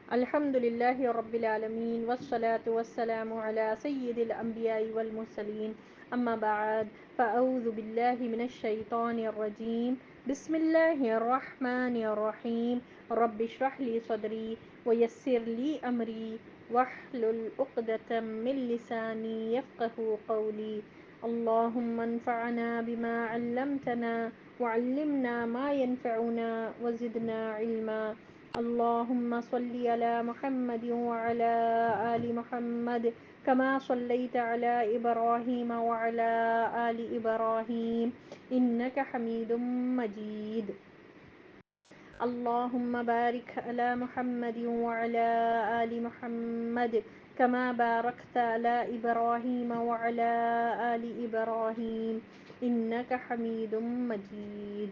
الحمد لله رب العالمين والصلاة والسلام على سيد الأنبياء والمرسلين أما بعد فأعوذ بالله من الشيطان الرجيم بسم الله الرحمن الرحيم رب اشرح لي صدري ويسر لي أمري واحلل عقدة من لساني يفقه قولي اللهم انفعنا بما علمتنا وعلمنا ما ينفعنا وزدنا علما اللهم صل على محمد وعلى آل محمد كما صليت على إبراهيم وعلى آل إبراهيم إنك حميد مجيد اللهم بارك على محمد وعلى آل محمد كما باركت على إبراهيم وعلى آل إبراهيم إنك حميد مجيد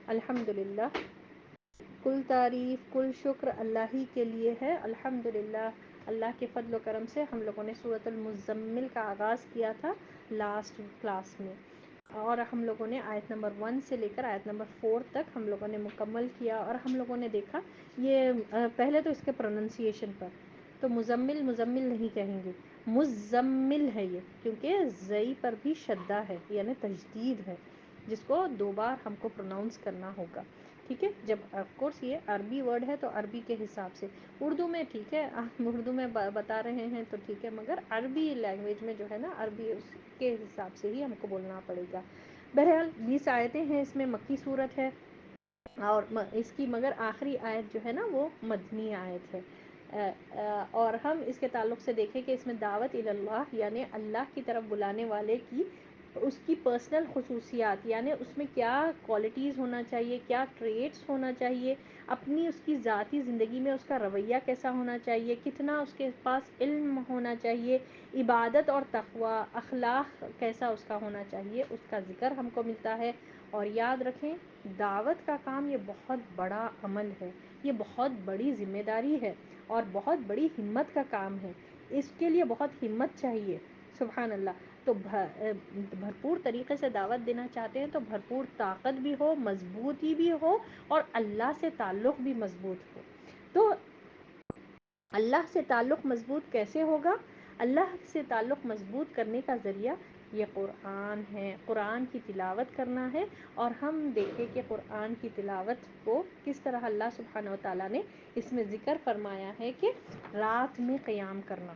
الحمد لله. کل تعریف کل شکر اللہ ہی کے لیے ہے. الحمدللہ اللہ کے فضل و کرم سے ہم لوگوں نے سورۃ المزمل کا آغاز کیا تھا لاسٹ کلاس میں، اور ہم لوگوں نے آیت نمبر 1 سے لے کر آیت نمبر 4 تک ہم لوگوں نے مکمل کیا. اور ہم لوگوں نے دیکھا یہ پہلے تو اس کے پروننسیشن پر تو مزمل مزمل نہیں کہیں گے، مزمل ہے یہ، کیونکہ زئی پر بھی شدہ ہے یعنی تشدید ہے، جس کو 2 بار ہم کو پروناؤنس کرنا ہوگا. ٹھیک ہے، جب آف کورس یہ عربی ورڈ ہے تو عربی کے حساب سے، اردو میں ٹھیک ہے آپ اردو میں بتا رہے ہیں تو ٹھیک ہے، مگر عربی لینگویج میں جو ہے نا عربی اس کے حساب سے ہی ہم کو بولنا پڑے گا. بہرحال 20 آیتیں ہیں، اس میں مکی صورت ہے، اور اس کی مگر آخری آیت جو ہے نا وہ مدنی آیت ہے. اور ہم اس کے تعلق سے دیکھیں کہ اس میں دعوت اللہ یعنی اللہ کی طرف بلانے والے کی اس کی پرسنل خصوصیات، یعنی اس میں کیا کوالٹیز ہونا چاہیے، کیا ٹریٹس ہونا چاہیے، اپنی اس کی ذاتی زندگی میں اس کا رویہ کیسا ہونا چاہیے، کتنا اس کے پاس علم ہونا چاہیے، عبادت اور تقوی اخلاق کیسا اس کا ہونا چاہیے، اس کا ذکر ہم کو ملتا ہے. اور یاد رکھیں دعوت کا کام یہ بہت بڑا عمل ہے، یہ بہت بڑی ذمہ داری ہے اور بہت بڑی ہمت کا کام ہے. اس کے لیے بہت ہمت چاہیے. سبحان اللہ. تو بھرپور طریقے سے دعوت دینا چاہتے ہیں تو بھرپور طاقت بھی ہو، مضبوطی بھی ہو، اور اللہ سے تعلق بھی مضبوط ہو. تو اللہ سے تعلق مضبوط کیسے ہوگا؟ اللہ سے تعلق مضبوط کرنے کا ذریعہ یہ قرآن ہے، قرآن کی تلاوت کرنا ہے. اور ہم دیکھیں کہ قرآن کی تلاوت کو کس طرح اللہ سبحانہ و تعالیٰ نے اس میں ذکر فرمایا ہے کہ رات میں قیام کرنا،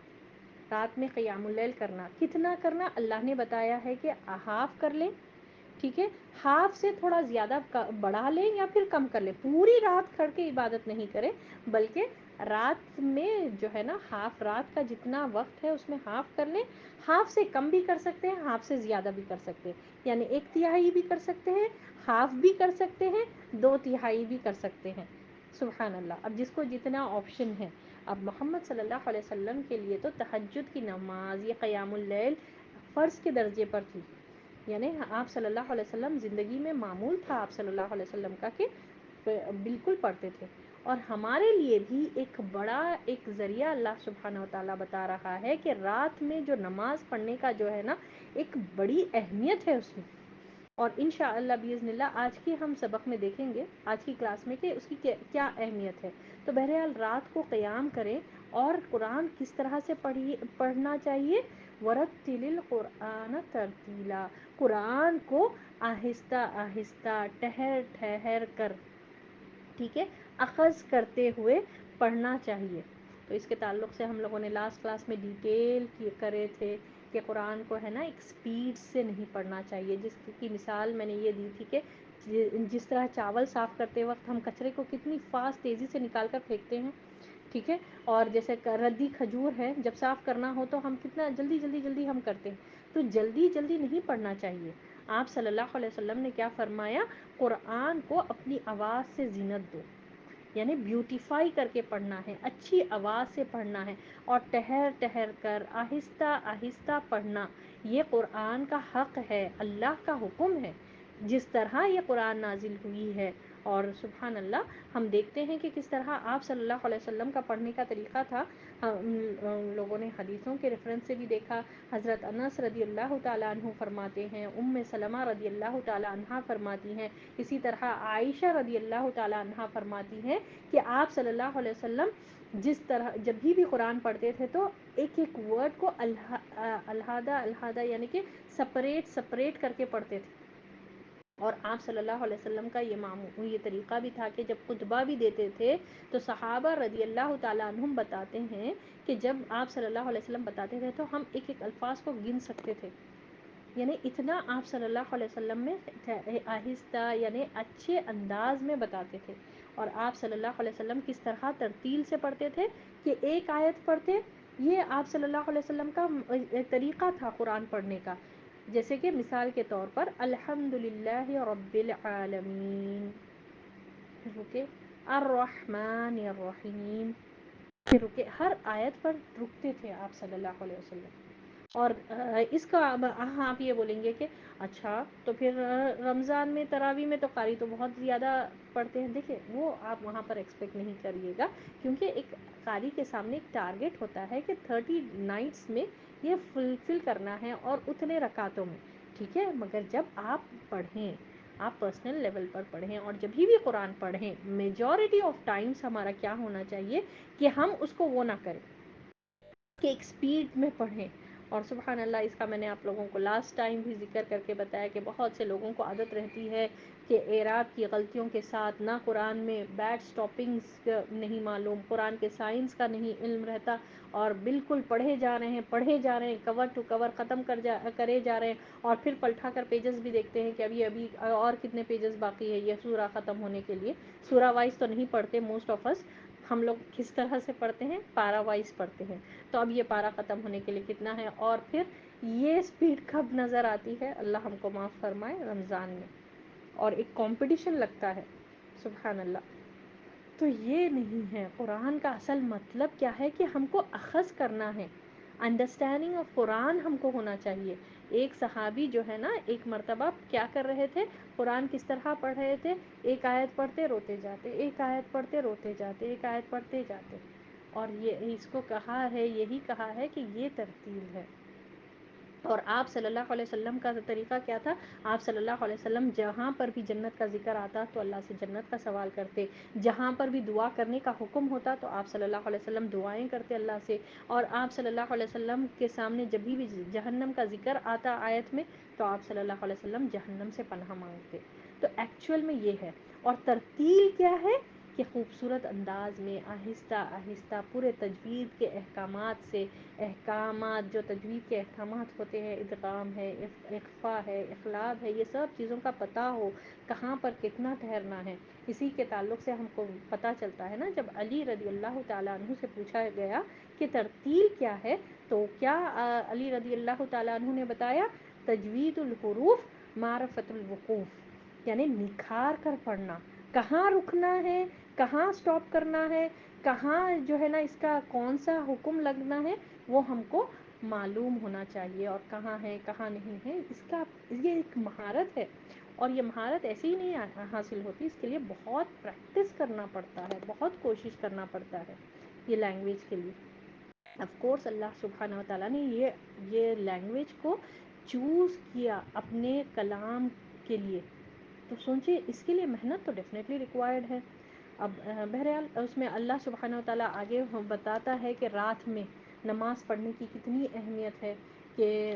رات میں قیام اللیل کرنا. کتنا کرنا اللہ نے بتایا ہے کہ ہاف کر لیں، ٹھیک ہے، ہاف سے تھوڑا زیادہ بڑھا لیں یا پھر کم کر لیں. پوری رات کھڑ کے عبادت نہیں کریں، بلکہ رات میں جو ہے نا ہاف رات کا جتنا وقت ہے اس میں ہاف کر لیں. ہاف سے کم بھی کر سکتے ہیں، ہاف سے زیادہ بھی کر سکتے ہیں، یعنی 1/3 بھی کر سکتے ہیں، ہاف بھی کر سکتے ہیں، 2/3 بھی کر سکتے ہیں. سبحان اللہ. اب جس کو جتنا آپشن ہے. اب محمد صلی اللہ علیہ وسلم کے لیے تو تہجد کی نماز یہ قیام اللیل فرض کے درجے پر تھی، یعنی آپ صلی اللہ علیہ وسلم زندگی میں معمول تھا آپ صلی اللہ علیہ وسلم کا کہ بالکل پڑھتے تھے. اور ہمارے لیے بھی ایک بڑا ایک ذریعہ اللہ سبحانہ و تعالیٰ بتا رہا ہے کہ رات میں جو نماز پڑھنے کا جو ہے نا ایک بڑی اہمیت ہے اس میں. اور انشاءاللہ باذن اللہ آج کی ہم سبق میں دیکھیں گے، آج کی کلاس میں، کہ اس کی کیا اہمیت ہے. تو بہرحال رات کو قیام کریں. اور قرآن کس طرح سے پڑھنا چاہیے؟ وَرَتِّلِ الْقُرْآنَ تَرْتِيلًا. قرآن کو آہستہ آہستہ ٹھہر ٹھہر کر، ٹھیک ہے، اخذ کرتے ہوئے پڑھنا چاہیے. تو اس کے تعلق سے ہم لوگوں نے لاسٹ کلاس میں ڈیٹیل کرے تھے کہ قرآن کو ہے نا ایک سپیڈ سے نہیں پڑھنا چاہیے. جس کی مثال میں نے یہ دی تھی کہ جس طرح چاول صاف کرتے وقت ہم کچرے کو کتنی فاسٹ تیزی سے نکال کر پھینکتے ہیں، ٹھیک ہے، اور جیسے ردی کھجور ہے جب صاف کرنا ہو تو ہم کتنا جلدی جلدی جلدی ہم کرتے ہیں. تو جلدی جلدی نہیں پڑھنا چاہیے. آپ صلی اللہ علیہ وسلم نے کیا فرمایا؟ قرآن کو اپنی آواز سے زینت دو، یعنی بیوٹیفائی کر کے پڑھنا ہے، اچھی آواز سے پڑھنا ہے، اور ٹھہر ٹھہر کر آہستہ آہستہ پڑھنا. یہ قرآن کا حق ہے، اللہ کا حکم ہے. جس طرح یہ قرآن نازل ہوئی ہے اور سبحان اللہ ہم دیکھتے ہیں کہ کس طرح آپ صلی اللہ علیہ وسلم کا پڑھنے کا طریقہ تھا. ہم لوگوں نے حدیثوں کے ریفرنس سے بھی دیکھا. حضرت انس رضی اللہ تعالیٰ عنہ فرماتے ہیں, سلمہ رضی اللہ تعالیٰ عنہ فرماتی ہیں, اسی طرح عائشہ رضی اللہ تعالیٰ عنہ فرماتی ہیں کہ آپ صلی اللہ علیہ وسلم جس طرح جب بھی قرآن پڑھتے تھے تو ایک ایک ورڈ کو الحادہ یعنی کہ سپریٹ کر کے پڑھتے تھے. اور آپ صلی اللہ علیہ وسلم کا یہ طریقہ بھی تھا کہ جب خطبہ بھی دیتے تھے تو صحابہ رضی اللہ تعالیٰ عنہم بتاتے ہیں کہ جب آپ صلی اللہ علیہ وسلم بتاتے تھے تو ہم ایک ایک الفاظ کو گن سکتے تھے. یعنی اتنا آپ صلی اللہ علیہ وسلم میں آہستہ یعنی اچھے انداز میں بتاتے تھے. اور آپ صلی اللہ علیہ وسلم کس طرح ترتیل سے پڑھتے تھے کہ ایک آیت پڑھتے, یہ آپ صلی اللہ علیہ وسلم کا طریقہ تھا قرآن پڑھنے کا. جیسے کہ مثال کے طور پر الحمدللہ رب العالمین, رکے الرحمن الرحیم, رکے ہر آیت پر رکتے تھے آپ صلی اللہ علیہ وسلم. اور اس کا آپ یہ بولیں گے کہ اچھا تو پھر رمضان میں تراویح میں تو قاری تو بہت زیادہ پڑھتے ہیں. دیکھیں وہ آپ وہاں پر ایکسپیکٹ نہیں کریے گا, کیونکہ ایک قاری کے سامنے ایک ٹارگٹ ہوتا ہے کہ 30 نائٹس میں یہ فلفل کرنا ہے اور اتنے رکعتوں میں, ٹھیک ہے. مگر جب آپ پڑھیں, آپ پرسنل لیول پر پڑھیں اور جب بھی قرآن پڑھیں, میجورٹی آف ٹائمز ہمارا کیا ہونا چاہیے کہ ہم اس کو وہ نہ کریں کہ ایک سپیڈ میں پڑھیں. اور سبحان اللہ اس کا میں نے آپ لوگوں کو لاسٹ ٹائم بھی ذکر کر کے بتایا کہ بہت سے لوگوں کو عادت رہتی ہے کہ اعراب کی غلطیوں کے ساتھ نہ قرآن میں بیٹ سٹاپنگز نہیں معلوم, قرآن کے سائنس کا نہیں علم رہتا, اور بالکل پڑھے جا رہے ہیں کور ٹو کور ختم کرے جا رہے ہیں, اور پھر پلٹا کر پیجز بھی دیکھتے ہیں کہ ابھی اور کتنے پیجز باقی ہے یہ سورہ ختم ہونے کے لیے. سورہ وائز تو نہیں پڑھتے موسٹ آف اس, ہم لوگ کس طرح سے پڑھتے ہیں پارا وائز پڑھتے ہیں. تو اب یہ پارا ختم ہونے کے لیے کتنا ہے, اور پھر یہ سپیڈ کب نظر آتی ہے, اللہ ہم کو معاف فرمائے, رمضان میں, اور ایک کمپٹیشن لگتا ہے. سبحان اللہ. تو یہ نہیں ہے قرآن کا اصل مطلب. کیا ہے کہ ہم کو اخذ کرنا ہے, انڈرسٹینڈنگ آف قرآن ہم کو ہونا چاہیے. ایک صحابی جو ہے نا, ایک مرتبہ کیا کر رہے تھے, قرآن کس طرح پڑھ رہے تھے, ایک آیت پڑھتے روتے جاتے, ایک آیت پڑھتے روتے جاتے, ایک آیت پڑھتے جاتے. اور یہ اس کو کہا ہے, یہی کہا ہے کہ یہ ترتیل ہے. اور آپ صلی اللہ علیہ وسلم کا طریقہ کیا تھا, آپ صلی اللہ علیہ وسلم جہاں پر بھی جنت کا ذکر آتا تو اللہ سے جنت کا سوال کرتے, جہاں پر بھی دعا کرنے کا حکم ہوتا تو آپ صلی اللہ علیہ وسلم دعائیں کرتے اللہ سے. اور آپ صلی اللہ علیہ وسلم کے سامنے جب بھی جہنم کا ذکر آتا آیت میں تو آپ صلی اللہ علیہ وسلم جہنم سے پناہ مانگتے. تو ایکچول میں یہ ہے. اور ترتیل کیا ہے کہ خوبصورت انداز میں آہستہ آہستہ پورے تجوید کے احکامات سے, احکامات جو تجوید کے احکامات ہوتے ہیں, ادغام ہے, اخفاء ہے, اخلاق ہے, یہ سب چیزوں کا پتہ ہو, کہاں پر کتنا ٹھہرنا ہے. اسی کے تعلق سے ہم کو پتہ چلتا ہے نا, جب علی رضی اللہ تعالیٰ عنہ سے پوچھا گیا کہ ترتیل کیا ہے, تو کیا علی رضی اللہ تعالیٰ عنہ نے بتایا, تجوید الحروف معرفت الوقوف, یعنی نکھار کر پڑھنا, کہاں رکنا ہے, کہاں سٹاپ کرنا ہے, کہاں جو ہے نا اس کا کون سا حکم لگنا ہے وہ ہم کو معلوم ہونا چاہیے, اور کہاں ہے کہاں نہیں ہے. اس کا یہ ایک مہارت ہے, اور یہ مہارت ایسے ہی نہیں حاصل ہوتی, اس کے لیے بہت پریکٹس کرنا پڑتا ہے, بہت کوشش کرنا پڑتا ہے یہ لینگویج کے لیے. آف کورس اللہ سبحانہ و تعالیٰ نے یہ لینگویج کو چوز کیا اپنے کلام کے لیے, تو سوچیں اس کے لیے محنت تو ڈیفینیٹلی ریکوائرڈ ہے. اب بہرحال اس میں اللہ سبحانہ و تعالیٰ آگے بتاتا ہے کہ رات میں نماز پڑھنے کی کتنی اہمیت ہے, کہ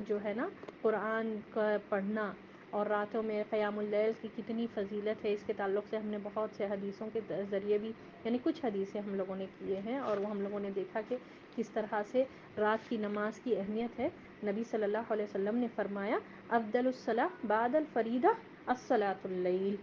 جو ہے نا قرآن کا پڑھنا, اور راتوں میں قیام اللیل کی کتنی فضیلت ہے. اس کے تعلق سے ہم نے بہت سے حدیثوں کے ذریعے بھی, یعنی کچھ حدیثیں ہم لوگوں نے کیے ہیں, اور وہ ہم لوگوں نے دیکھا کہ کس طرح سے رات کی نماز کی اہمیت ہے. نبی صلی اللہ علیہ وسلم نے فرمایا, افضل الصلاۃ بعد الفریضہ الصلاۃ اللیل,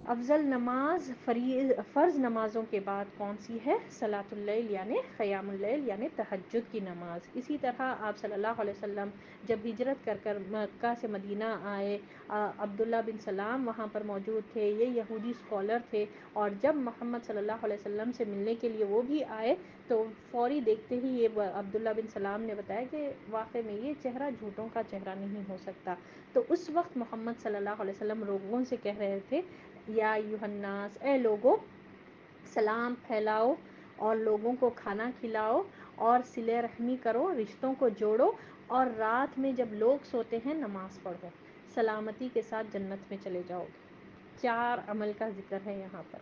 افضل نماز فرض نمازوں کے بعد کون سی ہے, صلاۃ اللیل یعنی قیام اللیل یعنی تہجد کی نماز. اسی طرح آپ صلی اللہ علیہ وسلم جب ہجرت کر مکہ سے مدینہ آئے, عبداللہ بن سلام وہاں پر موجود تھے, یہ یہودی اسکالر تھے, اور جب محمد صلی اللہ علیہ وسلم سے ملنے کے لیے وہ بھی آئے تو فوری دیکھتے ہی یہ عبداللہ بن سلام نے بتایا کہ واقعے میں یہ چہرہ جھوٹوں کا چہرہ نہیں ہو سکتا. تو اس وقت محمد صلی اللہ علیہ وسلم لوگوں سے کہہ رہے تھے, یا ایھا الناس، اے لوگو سلام پھیلاؤ اور لوگوں کو کھانا کھلاؤ اور صلہ رحمی کرو، رشتوں کو جوڑو، اور رات میں جب لوگ سوتے ہیں نماز پڑھو، سلامتی کے ساتھ جنت میں چلے جاؤ گے۔ 4 عمل کا ذکر ہے یہاں پر،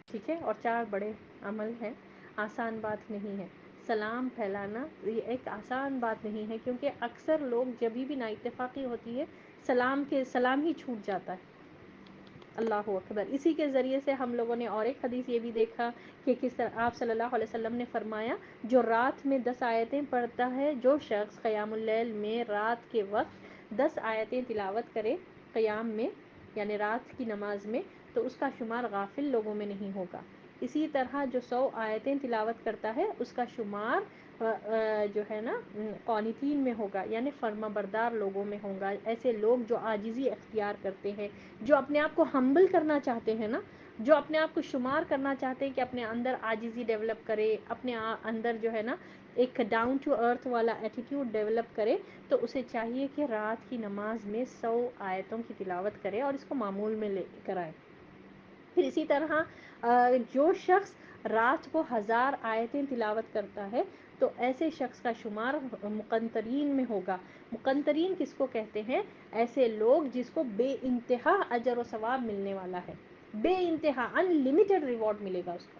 ٹھیک ہے، اور 4 بڑے عمل ہیں، آسان بات نہیں ہے۔ سلام پھیلانا یہ ایک آسان بات نہیں ہے، کیونکہ اکثر لوگ جب بھی نا اتفاقی ہوتی ہے سلام ہی چھوٹ جاتا ہے۔ اللہ اکبر۔ اسی کے ذریعے سے ہم لوگوں نے اور ایک حدیث یہ بھی دیکھا کہ کس طرح آپ صلی اللہ علیہ وسلم نے فرمایا، جو رات میں 10 آیتیں پڑھتا ہے، جو شخص قیام اللیل میں رات کے وقت 10 آیتیں تلاوت کرے قیام میں، یعنی رات کی نماز میں، تو اس کا شمار غافل لوگوں میں نہیں ہوگا۔ اسی طرح جو 100 آیتیں تلاوت کرتا ہے، اس کا شمار جو ہے نا قانتین میں ہوگا، یعنی فرما بردار لوگوں میں ہوگا۔ ایسے لوگ جو عاجزی اختیار کرتے ہیں، جو اپنے آپ کو ہمبل کرنا چاہتے ہیں نا، جو اپنے آپ کو شمار کرنا چاہتے ہیں کہ اپنے اندر عاجزی ڈیولپ کرے، اپنے اندر جو ہے نا ایک ڈاؤن ٹو ارتھ والا ایٹیٹیوڈ ڈیولپ کرے، تو اسے چاہیے کہ رات کی نماز میں 100 آیتوں کی تلاوت کرے اور اس کو معمول میں لے کر آئے۔ پھر اسی طرح جو شخص رات کو 1000 آیتیں تلاوت کرتا ہے، تو ایسے شخص کا شمار مقنطرین میں ہوگا۔ مقنطرین کس کو کہتے ہیں؟ ایسے لوگ جس کو بے انتہا اجر و ثواب ملنے والا ہے، بے انتہا ان لمیٹڈ ریوارڈ ملے گا اس کو۔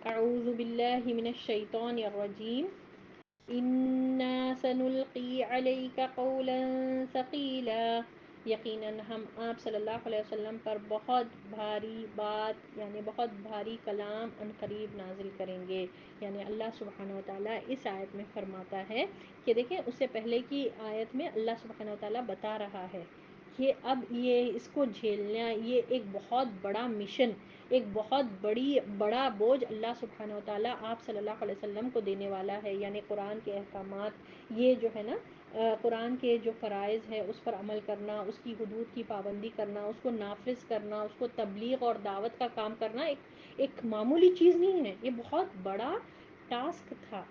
اعوذ باللہ من الشیطان الرجیم، اِنَّا سَنُلْقِي عَلَيْكَ قَوْلًا ثَقِيلًا، یقیناً ہم آپ صلی اللہ علیہ وسلم پر بہت بھاری بات، یعنی بہت بھاری کلام ان قریب نازل کریں گے۔ یعنی اللہ سبحانہ وتعالیٰ اس آیت میں فرماتا ہے کہ دیکھیں اس سے پہلے کی آیت میں اللہ سبحانہ وتعالیٰ بتا رہا ہے کہ اب یہ اس کو جھیلنا، یہ ایک بہت بڑا مشن، ایک بہت بڑا بوجھ اللہ سبحانہ وتعالیٰ آپ صلی اللہ علیہ وسلم کو دینے والا ہے۔ یعنی قرآن کے احکامات، یہ جو ہے نا قرآن کے جو فرائض ہے اس پر عمل کرنا، اس کی حدود کی پابندی کرنا، اس کو نافذ کرنا، اس کو تبلیغ اور دعوت کا کام کرنا ایک معمولی چیز نہیں ہے، یہ بہت بڑا ٹاسک تھا،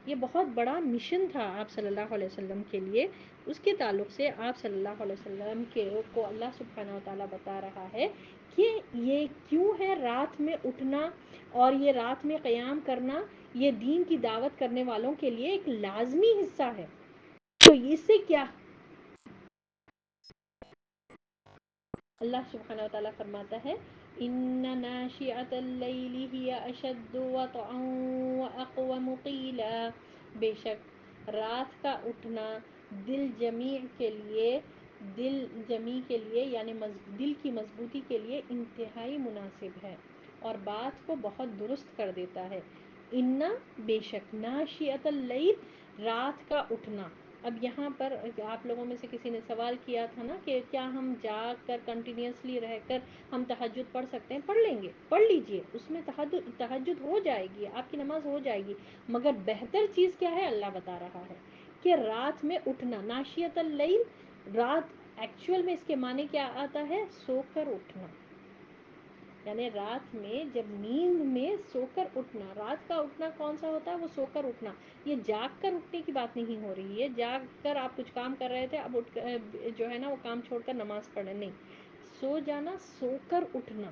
یہ بہت بڑا مشن تھا آپ صلی اللہ علیہ وسلم کے لیے۔ اس کے تعلق سے آپ صلی اللہ علیہ وسلم کو اللہ سبحانہ وتعالیٰ بتا رہا ہے کہ یہ کیوں ہے رات میں اٹھنا اور یہ رات میں قیام کرنا، یہ دین کی دعوت کرنے والوں کے لیے ایک لازمی حصہ ہے۔ تو اس سے کیا اللہ سبحانہ وتعالیٰ فرماتا ہے، إِنَّ نَاشِئَةَ اللَّيْلِ هِيَ أَشَدُّ وَطْئًا وَأَقْوَمُ قِيلًا، بے شک رات کا اٹھنا دل جمی کے لیے یعنی دل کی مضبوطی کے لیے انتہائی مناسب ہے اور بات کو بہت درست کر دیتا ہے۔ اِنَّ بے شک، ناشئۃ اللیل رات کا اٹھنا۔ اب یہاں پر آپ لوگوں میں سے کسی نے سوال کیا تھا نا کہ کیا ہم جاگ کر کنٹینیوسلی رہ کر ہم تہجد پڑھ سکتے ہیں؟ پڑھ لیں گے، پڑھ لیجئے، اس میں تہجد ہو جائے گی، آپ کی نماز ہو جائے گی، مگر بہتر چیز کیا ہے اللہ بتا رہا ہے کہ رات میں اٹھنا، ناشئۃ اللیل، رات ایکچوئل میں اس کے معنی کیا آتا ہے؟ سو کر اٹھنا، یعنی رات میں جب نیند میں سو کر اٹھنا۔ رات کا اٹھنا کون سا ہوتا ہے؟ وہ سو کر اٹھنا، یہ جاگ کر اٹھنے کی بات نہیں ہو رہی ہے، جاگ کر آپ کچھ کام کر رہے تھے اب اٹھ جو ہے نا وہ کام چھوڑ کر نماز پڑھیں، نہیں، سو جانا، سو کر اٹھنا،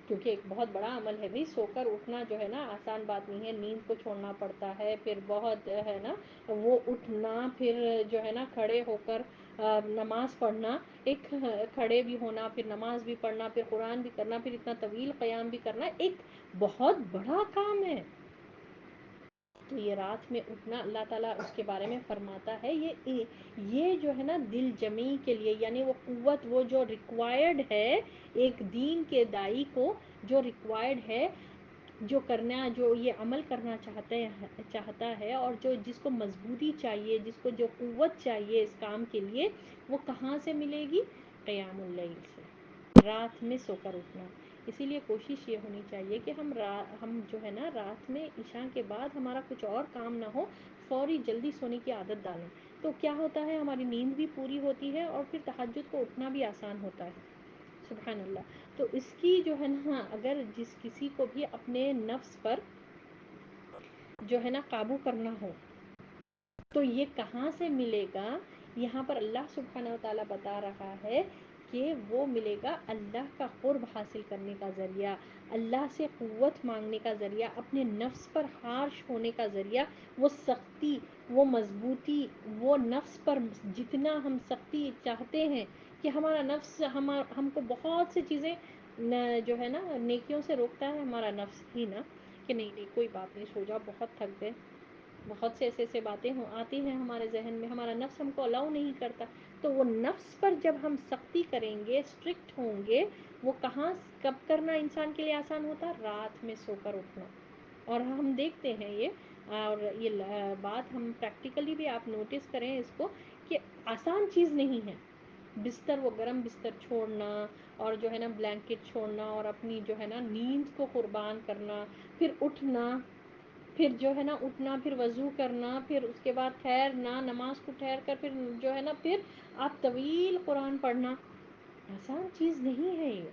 کیونکہ ایک بہت بڑا عمل ہے بھی، سو کر اٹھنا جو ہے نا آسان بات نہیں ہے، نیند کو چھوڑنا پڑتا ہے، پھر بہت ہے نا وہ اٹھنا، پھر جو ہے نا کھڑے ہو کر نماز پڑھنا، ایک کھڑے بھی ہونا، پھر نماز بھی پڑھنا، پھر قرآن بھی کرنا، پھر اتنا طویل قیام بھی کرنا، ایک بہت بڑا کام ہے۔ تو یہ رات میں اٹھنا اللہ تعالیٰ اس کے بارے میں فرماتا ہے، یہ جو ہے نا دل جمی کے لیے، یعنی وہ قوت، وہ جو ریکوائرڈ ہے ایک دین کے داعی کو، جو ریکوائرڈ ہے، جو کرنا، جو یہ عمل کرنا چاہتا ہے، اور جس کو مضبوطی چاہیے، جس کو جو قوت چاہیے اس کام کے لیے، وہ کہاں سے ملے گی؟ قیام اللیل سے، رات میں سو کر اٹھنا۔ اسی لیے کوشش یہ ہونی چاہیے کہ ہم جو ہے نا رات میں عشاء کے بعد ہمارا کچھ اور کام نہ ہو، فوری جلدی سونے کی عادت ڈالیں، تو کیا ہوتا ہے ہماری نیند بھی پوری ہوتی ہے اور پھر تہجد کو اٹھنا بھی آسان ہوتا ہے۔ سبحان اللہ۔ تو اس کی جو ہے نا اگر جس کسی کو بھی اپنے نفس پر جو ہے نا قابو کرنا ہو، تو یہ کہاں سے ملے گا؟ یہاں پر اللہ سبحانہ و تعالیٰ بتا رہا ہے کہ وہ ملے گا اللہ کا قرب حاصل کرنے کا ذریعہ، اللہ سے قوت مانگنے کا ذریعہ، اپنے نفس پر حارش ہونے کا ذریعہ، وہ سختی، وہ مضبوطی، وہ نفس پر جتنا ہم سختی چاہتے ہیں کہ ہمارا نفس ہم کو بہت سی چیزیں جو ہے نا نیکیوں سے روکتا ہے، ہمارا نفس ہی نا، کہ نہیں نہیں کوئی بات نہیں، سو جاؤ، بہت تھک گئے، بہت سے ایسے باتیں آتی ہیں ہمارے ذہن میں، ہمارا نفس ہم کو الاؤ نہیں کرتا. تو وہ نفس پر جب ہم سختی کریں گے، اسٹرکٹ ہوں گے، وہ کہاں کب کرنا انسان کے لیے آسان ہوتا؟ رات میں سو کر اٹھنا. اور ہم دیکھتے ہیں یہ بات ہم پریکٹیکلی بھی آپ نوٹس کریں اس کو کہ آسان چیز نہیں ہے. بستر، وہ گرم بستر چھوڑنا، اور جو ہے نا بلینکٹ چھوڑنا، اور اپنی جو ہے نا نیند کو قربان کرنا، پھر اٹھنا، پھر جو ہے نا اٹھنا، پھر وضو کرنا، پھر اس کے بعد ٹھہرنا، نماز کو ٹھہر کر پھر جو ہے نا پھر آپ طویل قرآن پڑھنا، آسان چیز نہیں ہے یہ.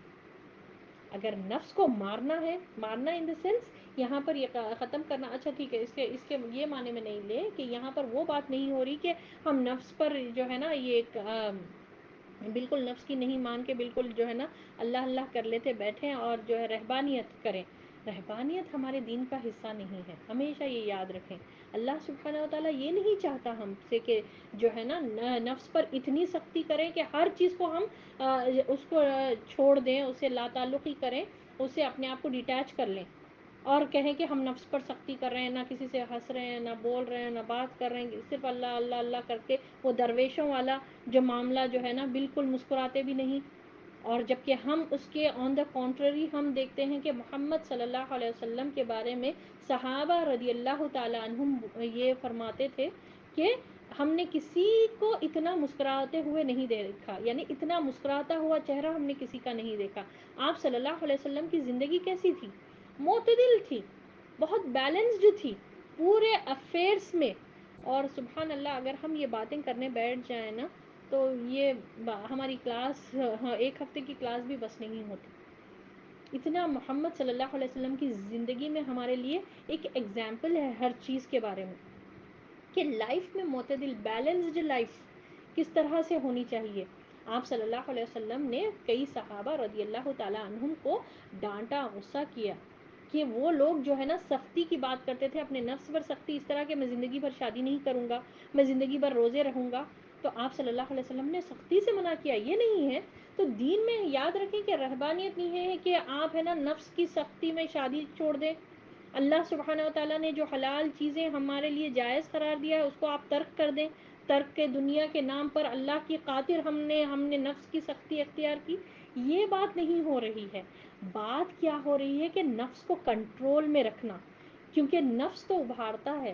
اگر نفس کو مارنا ہے، مارنا ان دا سینس یہاں پر یہ ختم کرنا، اچھا ٹھیک ہے، اس کے یہ معنی میں نہیں لے کہ یہاں پر وہ بات نہیں ہو رہی کہ ہم نفس پر جو ہے نا یہ بالکل نفس کی نہیں مان کے بالکل جو ہے نا اللہ اللہ کر لیتے بیٹھیں اور جو ہے رہبانیت کریں. رہبانیت ہمارے دین کا حصہ نہیں ہے، ہمیشہ یہ یاد رکھیں. اللہ سبحانہ و تعالیٰ یہ نہیں چاہتا ہم سے کہ جو ہے نا نفس پر اتنی سختی کریں کہ ہر چیز کو ہم اس کو چھوڑ دیں، اسے لا تعلقی کریں، اسے اپنے آپ کو ڈیٹیچ کر لیں اور کہیں کہ ہم نفس پر سختی کر رہے ہیں، نہ کسی سے ہنس رہے ہیں، نہ بول رہے ہیں، نہ بات کر رہے ہیں، صرف اللہ اللہ اللہ کر کے وہ درویشوں والا جو معاملہ جو ہے نا بالکل مسکراتے بھی نہیں. اور جبکہ ہم اس کے آن دا کانٹرری ہم دیکھتے ہیں کہ محمد صلی اللہ علیہ وسلم کے بارے میں صحابہ رضی اللہ تعالیٰ عنہم یہ فرماتے تھے کہ ہم نے کسی کو اتنا مسکراتے ہوئے نہیں دیکھا، یعنی اتنا مسکراتا ہوا چہرہ ہم نے کسی کا نہیں دیکھا. آپ صلی اللہ علیہ وسلم کی زندگی کیسی تھی؟ معتدل تھی، بہت بیلنسڈ تھی پورے افیئرس میں. اور سبحان اللہ اگر ہم یہ باتیں کرنے بیٹھ جائیں نا تو یہ ہماری کلاس ایک ہفتے کی کلاس بھی بس نہیں ہوتی. اتنا محمد صلی اللہ علیہ وسلم کی زندگی میں ہمارے لیے ایک ایگزامپل ہے ہر چیز کے بارے میں کہ لائف میں معتدل بیلنسڈ لائف کس طرح سے ہونی چاہیے. آپ صلی اللہ علیہ وسلم نے کئی صحابہ رضی اللہ تعالیٰ عنہم کو ڈانٹا، غصہ کیا کہ وہ لوگ جو ہے نا سختی کی بات کرتے تھے، اپنے نفس پر سختی، اس طرح کہ میں زندگی بھر شادی نہیں کروں گا، میں زندگی بھر روزے رہوں گا. تو آپ صلی اللہ علیہ وسلم نے سختی سے منع کیا، یہ نہیں ہے. تو دین میں یاد رکھیں کہ رہبانیت نہیں ہے کہ آپ ہے نا نفس کی سختی میں شادی چھوڑ دیں. اللہ سبحانہ و تعالیٰ نے جو حلال چیزیں ہمارے لیے جائز قرار دیا ہے اس کو آپ ترک کر دیں. ترک کے دنیا کے نام پر اللہ کی خاطر ہم نے نفس کی سختی اختیار کی. یہ بات نہیں ہو رہی ہے. بات کیا ہو رہی ہے کہ نفس کو کنٹرول میں رکھنا، کیونکہ نفس تو ابھارتا ہے.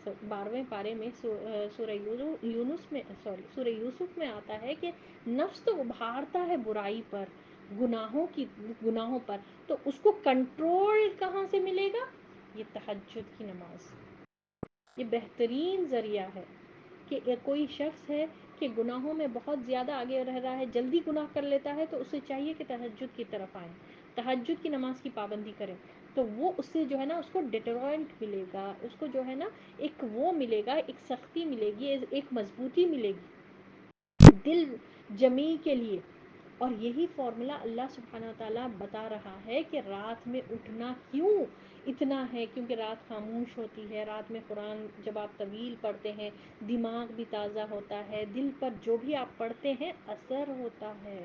12ویں پارے میں سورہ یوسف میں آتا ہے کہ نفس تو ابھارتا ہے برائی پر، گناہوں پر. تو اس کو کنٹرول کہاں سے ملے گا؟ یہ تہجد کی نماز، یہ بہترین ذریعہ ہے. کہ کوئی شخص ہے کہ گناہوں میں بہت زیادہ آگے رہ رہا ہے، جلدی گناہ کر لیتا ہے، تو اسے چاہیے کہ تہجد کی طرف آئیں، تہجد کی نماز کی پابندی کریں. تو وہ اس سے جو ہے نا اس کو ڈیٹرائنٹ ملے گا، اس کو جو ہے نا ایک وہ ملے گا، ایک سختی ملے گی، ایک مضبوطی ملے گی دل جمی کے لیے. اور یہی فارمولا اللہ سبحانہ و تعالیٰ بتا رہا ہے کہ رات میں اٹھنا کیوں اتنا ہے، کیونکہ رات خاموش ہوتی ہے. رات میں قرآن جب آپ طویل پڑھتے ہیں دماغ بھی تازہ ہوتا ہے، دل پر جو بھی آپ پڑھتے ہیں اثر ہوتا ہے.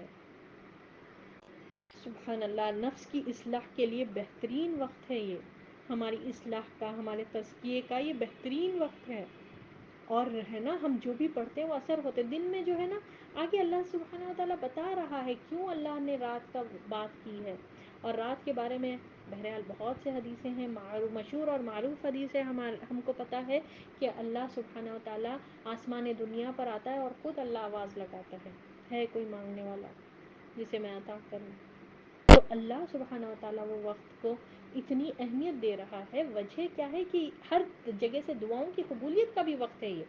سبحان اللہ، نفس کی اصلاح کے لیے بہترین وقت ہے یہ، ہماری اصلاح کا، ہمارے تزکیے کا یہ بہترین وقت ہے. اور ہے نا ہم جو بھی پڑھتے ہیں وہ اثر ہوتے ہیں. دن میں جو ہے نا آگے اللہ سبحانہ و تعالیٰ بتا رہا ہے کیوں اللہ نے رات کا بات کی ہے. اور رات کے بارے میں بہرحال بہت سے حدیثیں ہیں، مشہور اور معروف حدیثیں ہم کو پتہ ہے کہ اللہ سبحانہ و تعالیٰ آسمان دنیا پر آتا ہے اور خود اللہ آواز لگاتا ہے کوئی مانگنے والا جسے میں عطا کروں. تو اللہ سبحانہ و تعالیٰ وہ وقت کو اتنی اہمیت دے رہا ہے. وجہ کیا ہے کہ ہر جگہ سے دعاؤں کی قبولیت کا بھی وقت ہے یہ.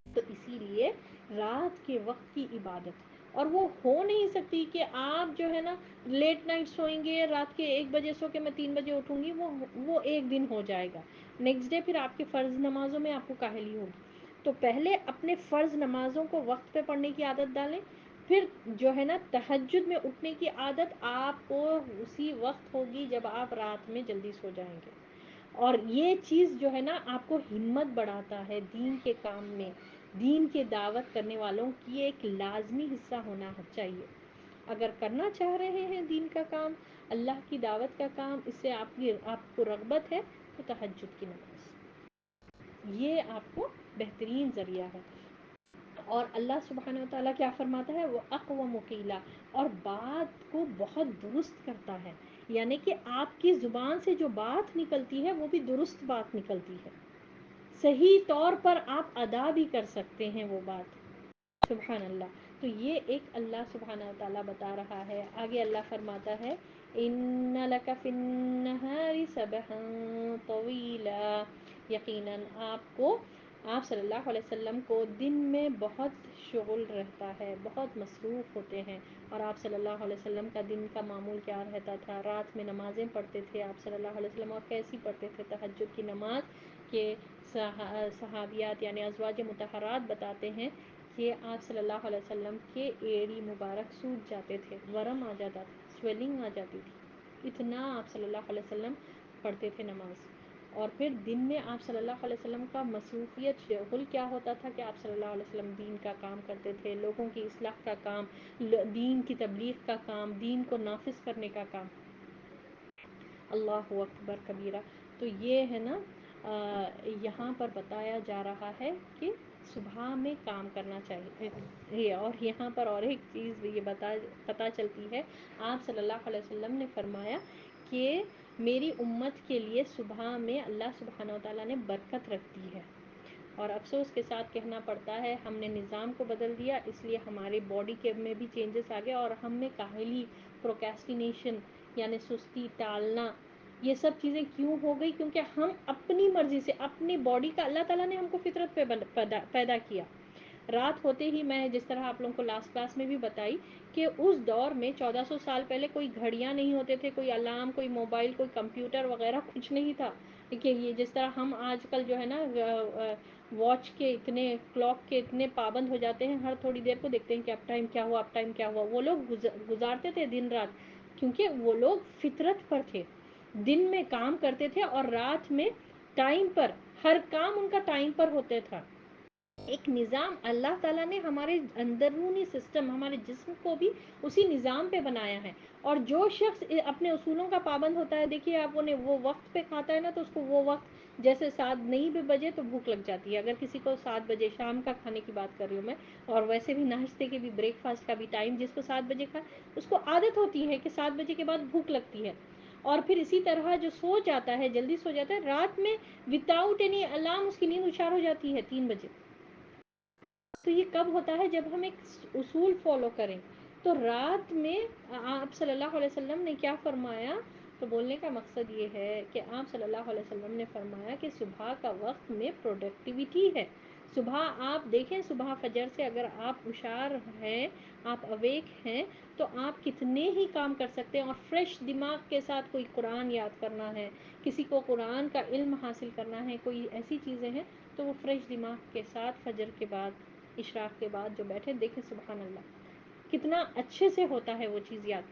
تو اسی لیے رات کے وقت کی عبادت اور وہ ہو نہیں سکتی کہ آپ جو ہے نا لیٹ نائٹ سوئیں گے، رات کے 1 بجے سو کے میں 3 بجے اٹھوں گی، وہ ایک دن ہو جائے گا، نیکسٹ ڈے پھر آپ کی فرض نمازوں میں آپ کو کاہلی ہوگی۔ تو پہلے اپنے فرض نمازوں کو وقت پہ پڑھنے کی عادت ڈالیں، پھر جو ہے نا تہجد میں اٹھنے کی عادت آپ کو اسی وقت ہوگی جب آپ رات میں جلدی سو جائیں گے۔ اور یہ چیز جو ہے نا آپ کو ہمت بڑھاتا ہے دین کے کام میں، دین کے دعوت کرنے والوں کی ایک لازمی حصہ ہونا چاہیے۔ اگر کرنا چاہ رہے ہیں دین کا کام، اللہ کی دعوت کا کام، اس سے آپ کو رغبت ہے، تو تہجد کی نماز یہ آپ کو بہترین ذریعہ ہے۔ اور اللہ سبحانہ و تعالیٰ کیا فرماتا ہے، وہ اقوم قیلا، اور بات کو بہت درست کرتا ہے، یعنی کہ آپ کی زبان سے جو بات نکلتی ہے وہ بھی درست بات نکلتی ہے، صحیح طور پر آپ ادا بھی کر سکتے ہیں وہ بات۔ سبحان اللہ۔ تو یہ ایک اللہ سبحانہ و تعالیٰ بتا رہا ہے۔ آگے اللہ فرماتا ہے ان لک فی النہار سبحا طویلا، یقیناً آپ صلی اللہ علیہ وسلم کو دن میں بہت شغل رہتا ہے، بہت مصروف ہوتے ہیں۔ اور آپ صلی اللہ علیہ وسلم کا دن کا معمول کیا رہتا تھا، رات میں نمازیں پڑھتے تھے آپ صلی اللہ علیہ وسلم، اور کیسی پڑھتے تھے، تہجد کی نماز کہ صحابیات یعنی ازواج مطہرات بتاتے ہیں کہ آپ صلی اللہ علیہ وسلم کے ایڑی مبارک سوج جاتے تھے، ورم آ جاتا تھا، سویلنگ آ جاتی تھی، اتنا آپ صلی اللہ علیہ وسلم پڑھتے تھے نماز۔ اور پھر دن میں آپ صلی اللہ علیہ وسلم کا مصروفیت شغل کیا ہوتا تھا کہ آپ صلی اللہ علیہ وسلم دین کا کام کرتے تھے، لوگوں کی اصلاح کا کام، دین کی تبلیغ کا کام، دین کو نافذ کرنے کا کام۔ اللہ اکبر کبیرہ۔ تو یہ ہے نا یہاں پر بتایا جا رہا ہے کہ صبح میں کام کرنا چاہیے۔ اور یہاں پر اور ایک چیز بھی یہ پتہ چلتی ہے، آپ صلی اللہ علیہ وسلم نے فرمایا کہ میری امت کے لیے صبح میں اللہ سبحانہ و تعالیٰ نے برکت رکھ دی ہے۔ اور افسوس کے ساتھ کہنا پڑتا ہے ہم نے نظام کو بدل دیا، اس لیے ہماری باڈی کے میں بھی چینجز آ گئے، اور ہم میں کاہلی، پروکیسٹینیشن یعنی سستی، ٹالنا، یہ سب چیزیں کیوں ہو گئی؟ کیونکہ ہم اپنی مرضی سے، اپنی باڈی کا، اللہ تعالیٰ نے ہم کو فطرت پہ پیدا کیا۔ رات ہوتے ہی، میں جس طرح آپ لوگوں کو لاسٹ کلاس میں بھی بتائی کہ اس دور میں 1400 سال پہلے کوئی گھڑیاں نہیں ہوتے تھے، کوئی الارم، کوئی موبائل، کوئی کمپیوٹر وغیرہ کچھ نہیں تھا کہ یہ جس طرح ہم آج کل جو ہے نا واچ کے اتنے، کلاک کے اتنے پابند ہو جاتے ہیں، ہر تھوڑی دیر کو دیکھتے ہیں کہ اب ٹائم کیا ہوا، اب ٹائم کیا ہوا۔ وہ لوگ گزارتے تھے دن رات، کیونکہ وہ لوگ فطرت پر تھے، دن میں کام کرتے تھے اور رات میں ٹائم پر، ہر کام ان کا ٹائم پر ہوتا تھا۔ ایک نظام اللہ تعالیٰ نے ہمارے اندرونی سسٹم، ہمارے جسم کو بھی اسی نظام پہ بنایا ہے۔ اور جو شخص اپنے اصولوں کا پابند ہوتا ہے، دیکھیے آپ وہ وقت پہ کھاتا ہے نا، تو اس کو وہ وقت جیسے 7 نہیں بھی بجے تو بھوک لگ جاتی ہے۔ اگر کسی کو 7 بجے شام کا کھانے کی بات کر رہی ہوں میں، اور ویسے بھی ناشتے کے بھی، بریک فاسٹ کا بھی ٹائم جس کو 7 بجے کا، اس کو عادت ہوتی ہے کہ 7 بجے کے بعد بھوک لگتی ہے۔ اور پھر اسی طرح جو سو جاتا ہے، جلدی سو جاتا ہے، رات میں وداؤٹ اینی الارم اس کی نیند اشار ہو جاتی ہے 3 بجے۔ تو یہ کب ہوتا ہے؟ جب ہم ایک اصول فالو کریں۔ تو رات میں آپ صلی اللہ علیہ وسلم نے کیا فرمایا؟ تو بولنے کا مقصد یہ ہے کہ آپ صلی اللہ علیہ وسلم نے فرمایا کہ صبح کا وقت میں پروڈکٹیوٹی ہے۔ صبح آپ دیکھیں، صبح فجر سے اگر آپ ہوشیار ہیں، آپ اویک ہیں، تو آپ کتنے ہی کام کر سکتے ہیں۔ اور فریش دماغ کے ساتھ کوئی قرآن یاد کرنا ہے، کسی کو قرآن کا علم حاصل کرنا ہے، کوئی ایسی چیزیں ہیں، تو وہ فریش دماغ کے ساتھ فجر کے بعد، اشراق کے بعد جو بیٹھے، دیکھیں سبحان اللہ کتنا اچھے سے ہوتا ہے وہ چیز یاد۔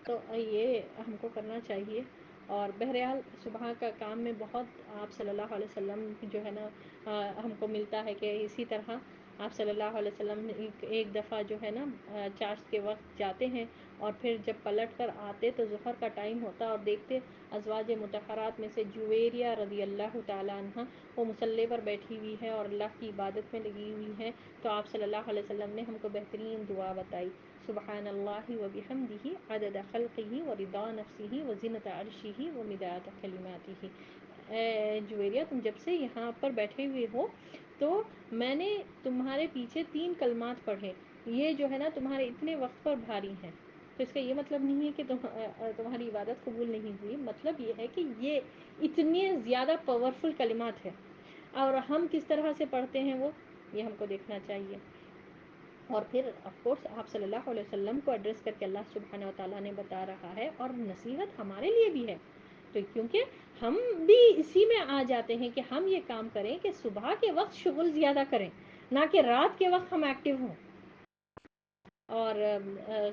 تو یہ ہم کو کرنا چاہیے۔ اور بہرحال صبح کا کام میں بہت آپ صلی اللہ علیہ وسلم جو ہے نا ہم کو ملتا ہے کہ اسی طرح آپ صلی اللہ علیہ وسلم ایک دفعہ جو ہے نا چاشت کے وقت جاتے ہیں، اور پھر جب پلٹ کر آتے تو ظہر کا ٹائم ہوتا، اور دیکھتے ازواج مطہرات میں سے جویریہ رضی اللہ تعالیٰ عنہ وہ مصلی پر بیٹھی ہوئی ہے اور اللہ کی عبادت میں لگی ہوئی ہے۔ تو آپ صلی اللہ علیہ وسلم نے ہم کو بہترین دعا بتائی، سبحان اللہ و بحمدہ عدد خلقہ و رضا نفسہ و زنۃ عرشہ و مداد کلماتہ۔ اے جویریہ، تم جب سے یہاں پر بیٹھے ہوئے ہو تو میں نے تمہارے پیچھے 3 کلمات پڑھے، یہ جو ہے نا تمہارے اتنے وقت پر بھاری ہیں۔ تو اس کا یہ مطلب نہیں ہے کہ تمہاری عبادت قبول نہیں ہوئی، مطلب یہ ہے کہ یہ اتنے زیادہ پاورفل کلمات ہیں، اور ہم کس طرح سے پڑھتے ہیں وہ، یہ ہم کو دیکھنا چاہیے۔ اور پھر آف کورس آپ صلی اللہ علیہ وسلم کو ایڈریس کر کے اللہ سبحانہ و تعالیٰ نے بتا رہا ہے، اور نصیحت ہمارے لیے بھی ہے، تو کیونکہ ہم بھی اسی میں آ جاتے ہیں کہ ہم یہ کام کریں کہ صبح کے وقت شغل زیادہ کریں، نہ کہ رات کے وقت ہم ایکٹیو ہوں۔ اور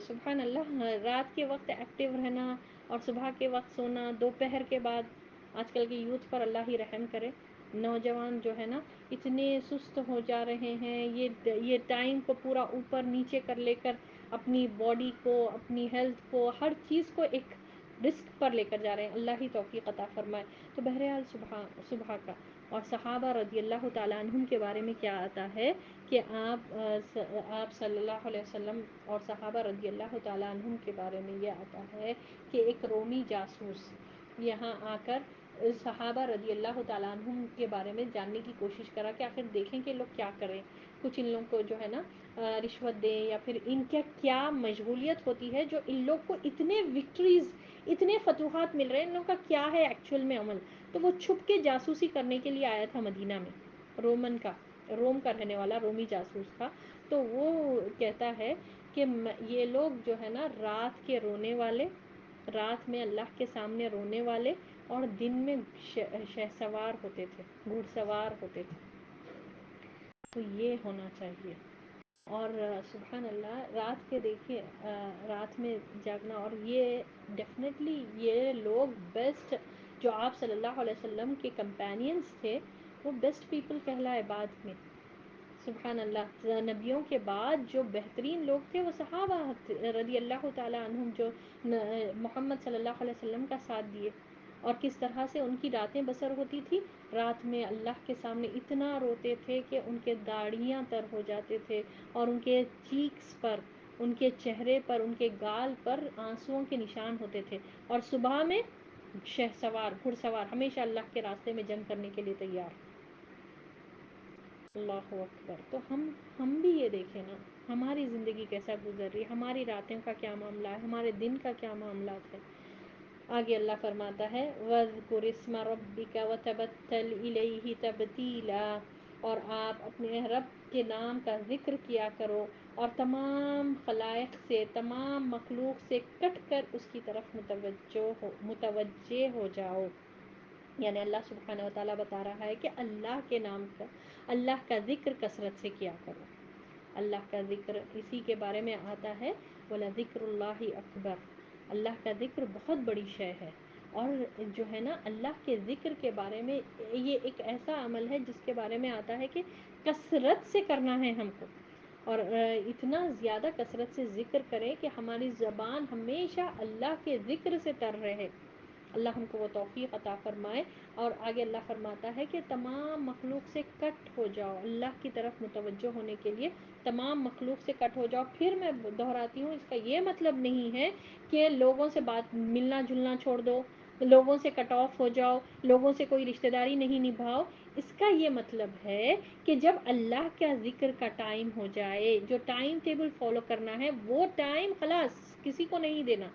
سبحان اللہ، رات کے وقت ایکٹیو رہنا اور صبح کے وقت سونا، دوپہر کے بعد آج کل کی یوتھ پر اللہ ہی رحم کرے، نوجوان جو ہے نا اتنے سست ہو جا رہے ہیں، یہ ٹائم کو پورا اوپر نیچے کر لے کر اپنی باڈی کو، اپنی ہیلتھ کو، ہر چیز کو ایک رسک پر لے کر جا رہے ہیں، اللہ ہی توفیق عطا فرمائے۔ تو بہرحال صبح کا اور صحابہ رضی اللہ تعالیٰ عنہم کے بارے میں کیا آتا ہے کہ آپ صلی اللہ علیہ وسلم اور صحابہ رضی اللہ تعالیٰ عنہم کے بارے میں یہ آتا ہے کہ ایک رومی جاسوس یہاں آ کر صحابہ رضی اللہ تعالیٰ عنہم کے بارے میں جاننے کی کوشش کرا کہ آخر دیکھیں کہ لوگ کیا کریں، کچھ ان لوگوں کو جو ہے نا رشوت دیں، یا پھر ان کا کیا مشغولیت ہوتی ہے جو ان لوگ کو اتنے وکٹریز، اتنے فتوحات مل رہے ہیں، ان لوگوں کا کیا ہے ایکچوئل میں عمل۔ تو وہ چھپ کے جاسوسی کرنے کے لیے آیا تھا مدینہ میں، روم کا رہنے والا رومی جاسوس تھا۔ تو وہ کہتا ہے کہ یہ لوگ جو ہے نا رات کے رونے والے، رات میں اللہ کے سامنے رونے والے، اور دن میں شہسوار ہوتے تھے، گھڑ سوار ہوتے تھے۔ تو یہ ہونا چاہیے۔ اور سبحان اللہ، رات کے دیکھیے، رات میں جاگنا، اور یہ ڈیفینیٹلی یہ لوگ بیسٹ، جو آپ صلی اللہ علیہ وسلم کے کمپینینز تھے، وہ بیسٹ پیپل کہلائے بعد میں۔ سبحان اللہ، نبیوں کے بعد جو بہترین لوگ تھے وہ صحابہ رضی اللہ تعالیٰ عنہم، جو محمد صلی اللہ علیہ وسلم کا ساتھ دیے، اور کس طرح سے ان کی راتیں بسر ہوتی تھی۔ رات میں اللہ کے سامنے اتنا روتے تھے کہ ان کے داڑھیاں تر ہو جاتے تھے، اور ان کے چیکس پر، ان کے چہرے پر، ان کے گال پر آنسوؤں کے نشان ہوتے تھے، اور صبح میں گھڑ سوار، ہمیشہ اللہ کے راستے میں جنگ کرنے کے لیے تیار۔ اللہ اکبر۔ تو ہم بھی یہ دیکھیں نا، ہماری زندگی کیسا گزر رہی ہے، ہماری راتوں کا کیا معاملہ ہے، ہمارے دن کا کیا معاملات ہے۔ آگے اللہ فرماتا ہے وَاذْكُرِ اسْمَ رَبِّكَ وَتَبَتَّلْ إِلَيْهِ تَبْتِيلًا، اور آپ اپنے رب کے نام کا ذکر کیا کرو، اور تمام خلائق سے، تمام مخلوق سے کٹ کر اس کی طرف متوجہ ہو جاؤ۔ یعنی اللہ سبحانہ و تعالیٰ بتا رہا ہے کہ اللہ کا ذکر کثرت سے کیا کرو۔ اللہ کا ذکر، اسی کے بارے میں آتا ہے وَلَذِكْرُ اللَّهِ أَكْبَرُ، اللہ کا ذکر بہت بڑی شے ہے۔ اور جو ہے نا اللہ کے ذکر کے بارے میں، یہ ایک ایسا عمل ہے جس کے بارے میں آتا ہے کہ کثرت سے کرنا ہے ہم کو، اور اتنا زیادہ کثرت سے ذکر کریں کہ ہماری زبان ہمیشہ اللہ کے ذکر سے تر رہے۔ اللہ ہم کو وہ توفیق عطا فرمائے۔ اور آگے اللہ فرماتا ہے کہ تمام مخلوق سے کٹ ہو جاؤ، اللہ کی طرف متوجہ ہونے کے لیے تمام مخلوق سے کٹ ہو جاؤ۔ پھر میں دہراتی ہوں، اس کا یہ مطلب نہیں ہے کہ لوگوں سے بات ملنا جلنا چھوڑ دو، لوگوں سے کٹ آف ہو جاؤ، لوگوں سے کوئی رشتہ داری نہیں نبھاؤ۔ اس کا یہ مطلب ہے کہ جب اللہ کا ذکر کا ٹائم ہو جائے، جو ٹائم ٹیبل فالو کرنا ہے، وہ ٹائم خلاص کسی کو نہیں دینا۔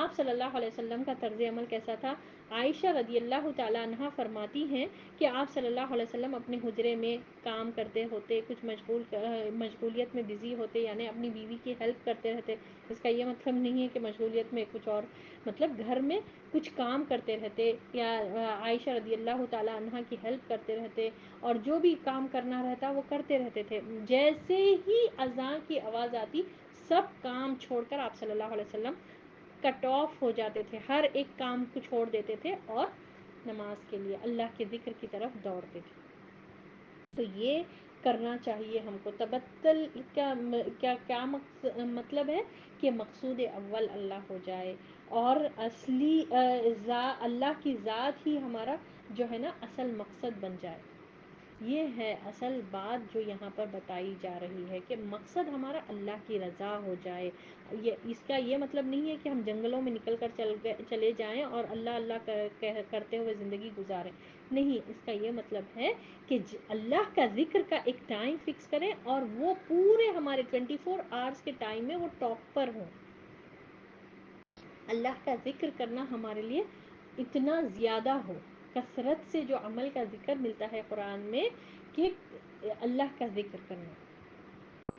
آپ صلی اللہ علیہ وسلم کا طرز عمل کیسا تھا؟ عائشہ رضی اللہ تعالیٰ عنہا فرماتی ہیں کہ آپ صلی اللہ علیہ وسلم اپنے حجرے میں کام کرتے ہوتے، کچھ مشغولیت میں بزی ہوتے، یعنی اپنی بیوی کی ہیلپ کرتے رہتے۔ اس کا یہ مطلب نہیں ہے کہ مشغولیت میں کچھ اور، مطلب گھر میں کچھ کام کرتے رہتے، یا عائشہ رضی اللہ تعالیٰ عنہا کی ہیلپ کرتے رہتے، اور جو بھی کام کرنا رہتا وہ کرتے رہتے تھے۔ جیسے ہی اذان کی آواز آتی، سب کام چھوڑ کر آپ صلی اللہ علیہ وسلم کٹ آف ہو جاتے تھے، ہر ایک کام کو چھوڑ دیتے تھے، اور نماز کے لیے، اللہ کے ذکر کی طرف دوڑتے تھے۔ تو یہ کرنا چاہیے ہم کو۔ تبتل کا کیا مطلب ہے کہ مقصود اول اللہ ہو جائے، اور اصلی اللہ کی ذات ہی ہمارا جو ہے نا اصل مقصد بن جائے۔ یہ ہے اصل بات جو یہاں پر بتائی جا رہی ہے، کہ مقصد ہمارا اللہ کی رضا ہو جائے۔ اس کا یہ مطلب نہیں ہے کہ ہم جنگلوں میں نکل کر چلے جائیں اور اللہ اللہ کرتے ہوئے زندگی گزاریں، نہیں، اس کا یہ مطلب ہے کہ اللہ کا ذکر کا ایک ٹائم فکس کریں، اور وہ پورے ہمارے 24 آورس کے ٹائم میں وہ ٹاپ پر ہوں۔ اللہ کا ذکر کرنا ہمارے لیے اتنا زیادہ ہو، کثرت سے جو عمل کا ذکر ملتا ہے قرآن میں، کہ اللہ کا ذکر کرنا۔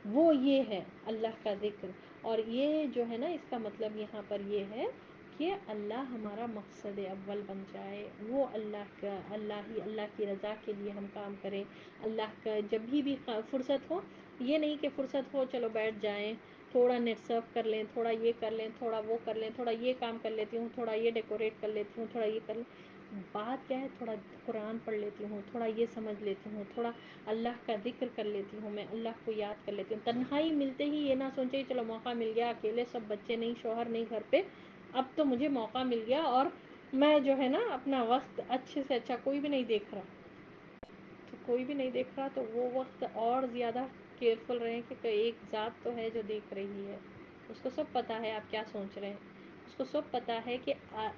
وہ یہ ہے اللہ کا ذکر. اور یہ جو ہے نا اس کا مطلب یہاں پر یہ ہے کہ اللہ ہمارا مقصد اول بن جائے. وہ اللہ کا اللہ کی رضا کے لیے ہم کام کریں. اللہ کا جب بھی فرصت ہو، یہ نہیں کہ فرصت ہو چلو بیٹھ جائیں، تھوڑا نیٹ سرف کر لیں، تھوڑا یہ کر لیں، تھوڑا وہ کر لیں، تھوڑا یہ کام کر لیتی ہوں، تھوڑا یہ ڈیکوریٹ کر لیتی ہوں، تھوڑا یہ کر لیں. بات کیا ہے، تھوڑا قرآن پڑھ لیتی ہوں، تھوڑا یہ سمجھ لیتی ہوں، تھوڑا اللہ کا ذکر کر لیتی ہوں، میں اللہ کو یاد کر لیتی ہوں. تنہائی ملتے ہی یہ نہ سوچے چلو موقع مل گیا، اکیلے سب بچے نہیں، شوہر نہیں گھر پہ، اب تو مجھے موقع مل گیا اور میں جو ہے نا اپنا وقت اچھے سے اچھا، کوئی بھی نہیں دیکھ رہا تو کوئی بھی نہیں دیکھ رہا تو وہ وقت اور زیادہ کیئرفل رہیں کہ ایک ذات تو ہے جو دیکھ رہی ہے. اس کو سب پتہ ہے آپ کیا سوچ رہے ہیں، اس کو سب پتہ ہے کہ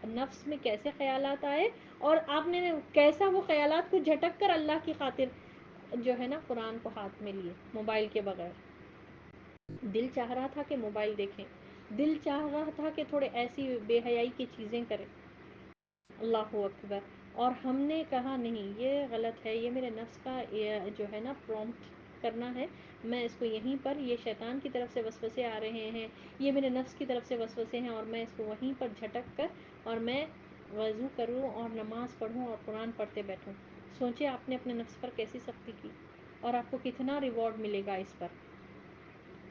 نفس میں کیسے خیالات آئے اور آپ نے کیسا وہ خیالات کو جھٹک کر اللہ کی خاطر جو ہے نا قرآن کو ہاتھ میں لیے موبائل کے بغیر. دل چاہ رہا تھا کہ موبائل دیکھیں، دل چاہ رہا تھا کہ تھوڑے ایسی بے حیائی کی چیزیں کریں. اللہ اکبر. اور ہم نے کہا نہیں یہ غلط ہے، یہ میرے نفس کا جو ہے نا پرومپٹ کرنا ہے، میں اس کو یہیں پر، یہ شیطان کی طرف سے وسوسے آ رہے ہیں، یہ میرے نفس کی طرف سے وسوسے ہیں، اور میں اس کو وہیں پر جھٹک کر اور میں وضو کروں اور نماز پڑھوں اور قرآن پڑھتے بیٹھوں. سوچے آپ نے اپنے نفس پر کیسی سختی کی اور آپ کو کتنا ریوارڈ ملے گا اس پر.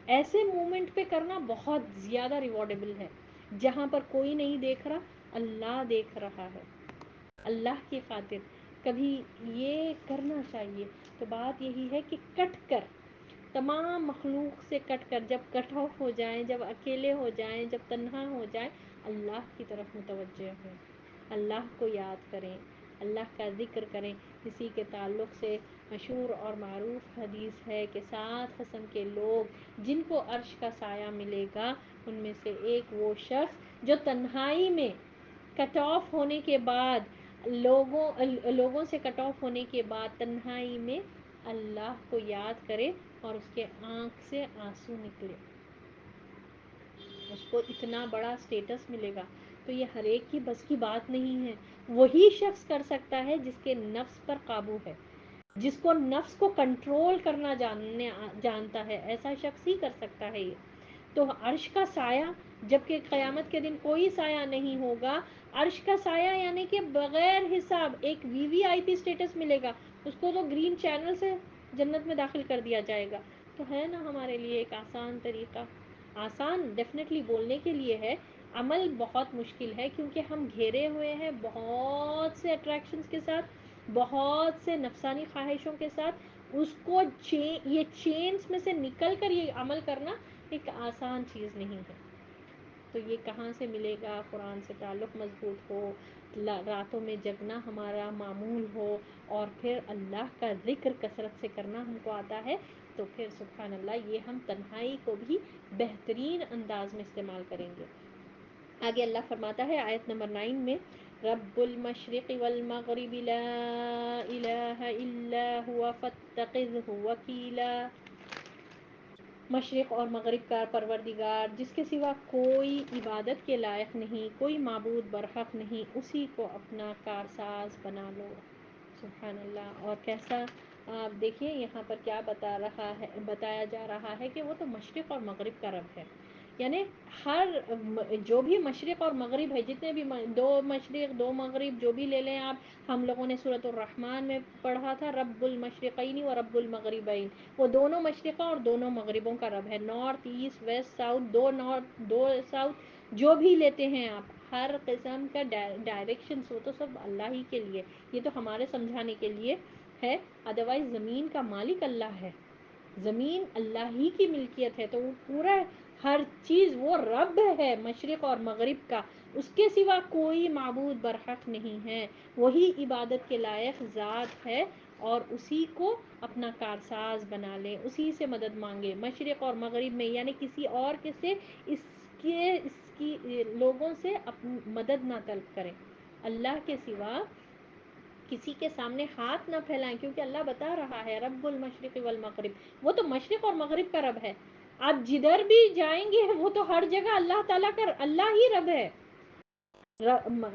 ایسے مومنٹ پہ کرنا بہت زیادہ ریوارڈیبل ہے جہاں پر کوئی نہیں دیکھ رہا، اللہ دیکھ رہا ہے. اللہ کی خاطر کبھی یہ کرنا چاہیے. تو بات یہی ہے کہ کٹ کر تمام مخلوق سے کٹ کر جب کٹ آف ہو جائیں، جب اکیلے ہو جائیں، جب تنہا ہو جائیں، اللہ کی طرف متوجہ ہوں، اللہ کو یاد کریں، اللہ کا ذکر کریں. اسی کے تعلق سے مشہور اور معروف حدیث ہے کہ 7 قسم کے لوگ جن کو عرش کا سایہ ملے گا، ان میں سے ایک وہ شخص جو تنہائی میں کٹ آف ہونے کے بعد لوگوں سے کٹ آف ہونے کے بعد تنہائی میں اللہ کو یاد کرے اور اس کے آنکھ سے آنسو نکلے، اس کو اتنا بڑا اسٹیٹس ملے گا. تو یہ ہر ایک کی بس کی بات نہیں ہے. وہی شخص کر سکتا ہے جس کے نفس پر قابو ہے، جس کو نفس کو کنٹرول کرنا جانتا ہے، ایسا شخص ہی کر سکتا ہے یہ. تو عرش کا سایہ، جبکہ قیامت کے دن کوئی سایہ نہیں ہوگا، عرش کا سایہ یعنی کہ بغیر حساب ایک وی وی آئی پی اسٹیٹس ملے گا. اس کو تو گرین چینل سے جنت میں داخل کر دیا جائے گا. تو ہے نا ہمارے لیے ایک آسان طریقہ. آسان ڈیفینیٹلی بولنے کے لیے ہے، عمل بہت مشکل ہے کیونکہ ہم گھیرے ہوئے ہیں بہت سے اٹریکشنز کے ساتھ، بہت سے نفسانی خواہشوں کے ساتھ. اس کو یہ چینز میں سے نکل کر یہ عمل کرنا ایک آسان چیز نہیں ہے. تو یہ کہاں سے ملے گا؟ قرآن سے تعلق مضبوط ہو، راتوں میں جگنا ہمارا معمول ہو، اور پھر اللہ کا ذکر کثرت سے کرنا ہم کو آتا ہے. تو پھر سبحان اللہ یہ ہم تنہائی کو بھی بہترین انداز میں استعمال کریں گے. آگے اللہ فرماتا ہے آیت نمبر 9 میں، رب المشرق والمغرب لا الہ الا هو فاتخذه وکیلا. مشرق اور مغرب کا پروردگار جس کے سوا کوئی عبادت کے لائق نہیں، کوئی معبود برحق نہیں، اسی کو اپنا کارساز بنا لو. سبحان اللہ. اور کیسا آپ دیکھیں یہاں پر کیا بتایا جا رہا ہے کہ وہ تو مشرق اور مغرب کا رب ہے. یعنی ہر جو بھی مشرق اور مغرب ہے، جتنے بھی دو مشرق دو مغرب جو بھی لے لیں آپ، ہم لوگوں نے سورۃ الرحمن میں پڑھا تھا رب المشرقین و رب المغربین، وہ دونوں مشرقوں اور دونوں مغربوں کا رب ہے. نارتھ ایسٹ ویسٹ ساؤتھ، دو نارتھ دو ساؤتھ جو بھی لیتے ہیں آپ، ہر قسم کا ڈائریکشن وہ تو سب اللہ ہی کے لیے. یہ تو ہمارے سمجھانے کے لیے ہے، ادروائز زمین کا مالک اللہ ہے، زمین اللہ ہی کی ملکیت ہے. تو وہ پورا ہر چیز وہ رب ہے مشرق اور مغرب کا، اس کے سوا کوئی معبود برحق نہیں ہے، وہی عبادت کے لائق ذات ہے، اور اسی کو اپنا کارساز بنا لیں، اسی سے مدد مانگے مشرق اور مغرب میں. یعنی کسی اور کے سے اس کی لوگوں سے مدد نہ طلب کریں، اللہ کے سوا کسی کے سامنے ہاتھ نہ پھیلائیں، کیونکہ اللہ بتا رہا ہے رب المشرق والمغرب، وہ تو مشرق اور مغرب کا رب ہے. آپ جدھر بھی جائیں گے وہ تو ہر جگہ اللہ تعالیٰ کا اللہ ہی رب ہے.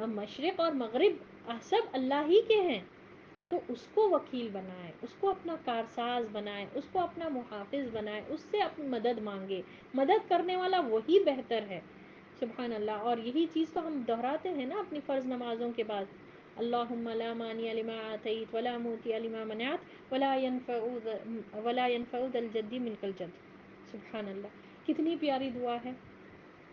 مشرق اور مغرب سب اللہ ہی کے ہیں. تو اس کو وکیل بنائے، اس کو اپنا کارساز بنائے، اس کو اپنا محافظ بنائے، اس سے اپنی مدد مانگے، مدد کرنے والا وہی بہتر ہے۔ سبحان اللہ۔ اور یہی چیز تو ہم دہراتے ہیں نا اپنی فرض نمازوں کے بعد، اللہم لا مانع لما آتیت ولا موتی لما منعت ولا ينفع ذا الجد منک الجد۔ سبحان اللہ، کتنی پیاری دعا ہے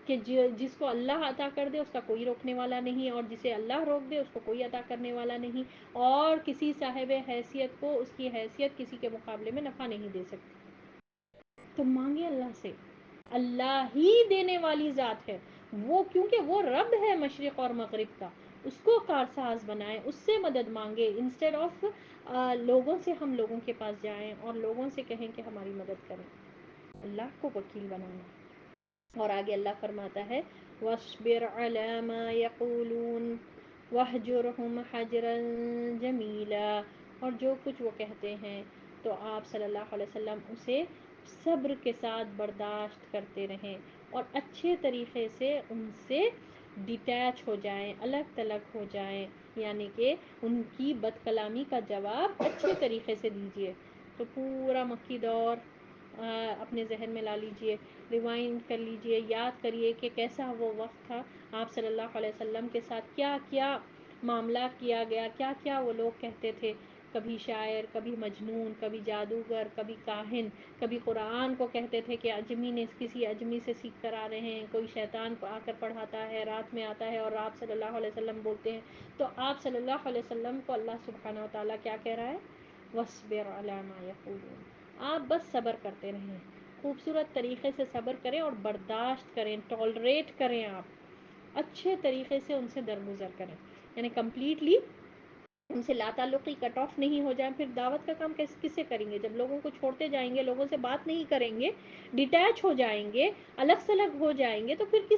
کہ جس کو اللہ عطا کر دے اس کا کوئی روکنے والا نہیں، اور جسے اللہ روک دے اس کو کوئی عطا کرنے والا نہیں، اور کسی صاحب حیثیت کو اس کی حیثیت کسی کے مقابلے میں نفع نہیں دے سکتی۔ تو مانگے اللہ سے، اللہ ہی دینے والی ذات ہے وہ، کیونکہ وہ رب ہے مشرق اور مغرب کا، اس کو کارساز بنائے، اس سے مدد مانگے، انسٹیڈ آف لوگوں سے ہم لوگوں کے پاس جائیں اور لوگوں سے کہیں کہ ہماری مدد کریں، اللہ کو وکیل بنانا۔ اور آگے اللہ فرماتا ہے وَاصْبِرْ عَلَى مَا يَقُولُونَ وَاهْجُرْهُمْ حَجْرًا جَمِيلًا۔ اور جو کچھ وہ کہتے ہیں تو آپ صلی اللہ علیہ وسلم اسے صبر کے ساتھ برداشت کرتے رہیں اور اچھے طریقے سے ان سے ڈیٹیچ ہو جائیں، الگ تلگ ہو جائیں، یعنی کہ ان کی بد کلامی کا جواب اچھے طریقے سے دیجیے۔ تو پورا مکی دور اپنے ذہن میں لا لیجئے، ریوائنڈ کر لیجئے، یاد کریے کہ کیسا وہ وقت تھا، آپ صلی اللہ علیہ وسلم کے ساتھ کیا کیا معاملہ کیا گیا، کیا کیا وہ لوگ کہتے تھے، کبھی شاعر، کبھی مجنون، کبھی جادوگر، کبھی کاہن، کبھی قرآن کو کہتے تھے کہ اجمی نے کسی اجمی سے سیکھ کر آ رہے ہیں، کوئی شیطان کو آ کر پڑھاتا ہے، رات میں آتا ہے اور آپ صلی اللہ علیہ وسلم بولتے ہیں۔ تو آپ صلی اللہ علیہ وسلم کو اللہ سبحانہ و تعالیٰ کیا کہہ رہا ہے، وَاصْبِرْ عَلَىٰ مَا يَقُولُونَ۔ آپ بس صبر کرتے رہیں، خوبصورت طریقے سے صبر کریں اور برداشت کریں، ٹالریٹ کریں، آپ اچھے طریقے سے ان سے درگزر کریں، یعنی کمپلیٹلی ان سے لا تعلقی کٹ آف نہیں ہو جائیں۔ پھر دعوت کا کام کس سے کریں گے جب لوگوں کو چھوڑتے جائیں گے، لوگوں سے بات نہیں کریں گے، ڈیٹیچ ہو جائیں گے، الگ سلگ ہو جائیں گے، تو پھر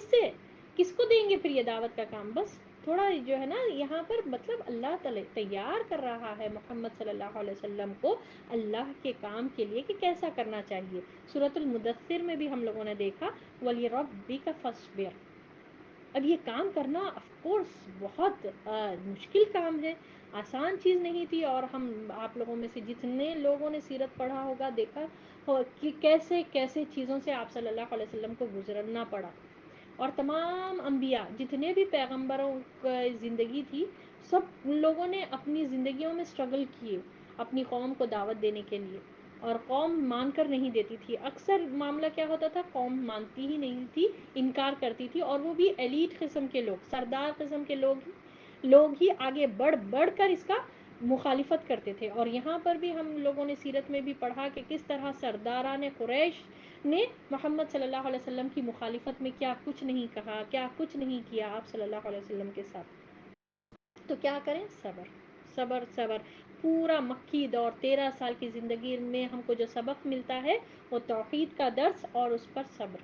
کس کو دیں گے پھر یہ دعوت کا کام؟ بس تھوڑا جو ہے نا یہاں پر مطلب اللہ تعالی تیار کر رہا ہے محمد صلی اللہ علیہ وسلم کو اللہ کے کام کے لیے کہ کیسا کرنا چاہیے۔ سورۃ المدثر میں بھی ہم لوگوں نے دیکھا وَلِرَبِّكَ فَاصْبِرْ۔ اب یہ کام کرنا آف کورس بہت مشکل کام ہے، آسان چیز نہیں تھی، اور ہم آپ لوگوں میں سے جتنے لوگوں نے سیرت پڑھا ہوگا دیکھا کہ کیسے کیسے چیزوں سے آپ صلی اللہ علیہ وسلم کو گزرنا پڑا، اور تمام انبیاء جتنے بھی پیغمبروں کی زندگی تھی سب لوگوں نے اپنی زندگیوں میں اسٹرگل کیے اپنی قوم کو دعوت دینے کے لیے، اور قوم مان کر نہیں دیتی تھی، اکثر معاملہ کیا ہوتا تھا قوم مانتی ہی نہیں تھی، انکار کرتی تھی، اور وہ بھی ایلیٹ قسم کے لوگ، سردار قسم کے لوگ ہی آگے بڑھ کر اس کا مخالفت کرتے تھے۔ اور یہاں پر بھی ہم لوگوں نے سیرت میں بھی پڑھا کہ کس طرح سرداران قریش نے محمد صلی اللہ علیہ وسلم کی مخالفت میں کیا کچھ نہیں کہا، کیا کچھ نہیں کیا آپ صلی اللہ علیہ وسلم کے ساتھ۔ تو کیا کریں، صبر صبر صبر۔ پورا مکی دور 13 سال کی زندگی میں ہم کو جو سبق ملتا ہے وہ توحید کا درس اور اس پر صبر۔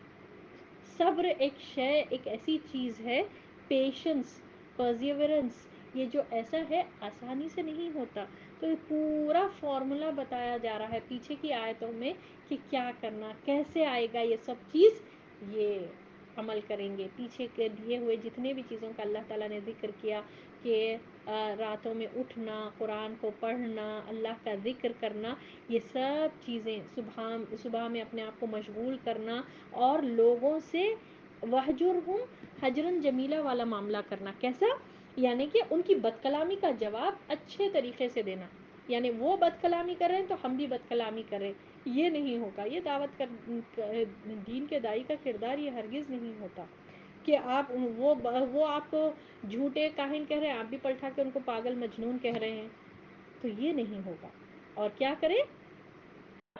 صبر ایک ایسی چیز ہے، پیشنس، پرزیورنس، یہ جو ایسا ہے آسانی سے نہیں ہوتا۔ تو یہ پورا فارمولا بتایا جا رہا ہے پیچھے کی آیتوں میں کہ کیا کرنا، کیسے آئے گا یہ سب چیز، یہ عمل کریں گے۔ پیچھے کے دیے ہوئے جتنے بھی چیزوں کا اللہ تعالیٰ نے ذکر کیا کہ راتوں میں اٹھنا، قرآن کو پڑھنا، اللہ کا ذکر کرنا، یہ سب چیزیں صبح میں اپنے آپ کو مشغول کرنا، اور لوگوں سے وَاهْجُرْهُمْ حَجْرًا جَمِيلًا والا معاملہ کرنا، کیسا؟ یعنی کہ ان کی بد کلامی کا جواب اچھے طریقے سے دینا، یعنی وہ بد کلامی کر رہے ہیں تو ہم بھی بد کلامی کریں، یہ نہیں ہوگا۔ یہ دعوت کا دین کے داعی کا کردار یہ ہرگز نہیں ہوتا کہ آپ وہ آپ کو جھوٹے کاہن کہہ رہے ہیں، آپ بھی پلٹا کے ان کو پاگل مجنون کہہ رہے ہیں، تو یہ نہیں ہوگا۔ اور کیا کریں،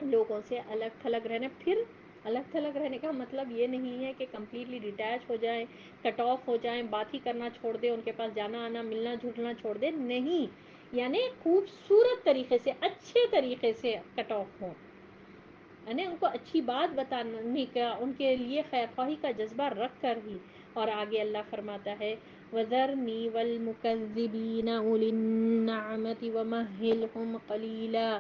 لوگوں سے الگ تھلگ رہنا۔ پھر الگ تھلگ رہنے کا مطلب یہ نہیں ہے کہ کمپلیٹلی ڈیٹیچ ہو جائیں، کٹ آف ہو جائیں، بات ہی کرنا چھوڑ دیں، ان کے پاس جانا آنا ملنا جھولنا چھوڑ دیں، نہیں، یعنی خوبصورت طریقے سے اچھے طریقے سے کٹ آف ہوں، یعنی ان کو اچھی بات بتانے کا، ان کے لیے خیر خواہی کا جذبہ رکھ کر ہی۔ اور آگے اللہ فرماتا ہے وَذَرْنِي وَالْمُكَذِّبِينَ أُولِي النَّعْمَةِ وَمَهِّلْهُمْ قَلِيلًا،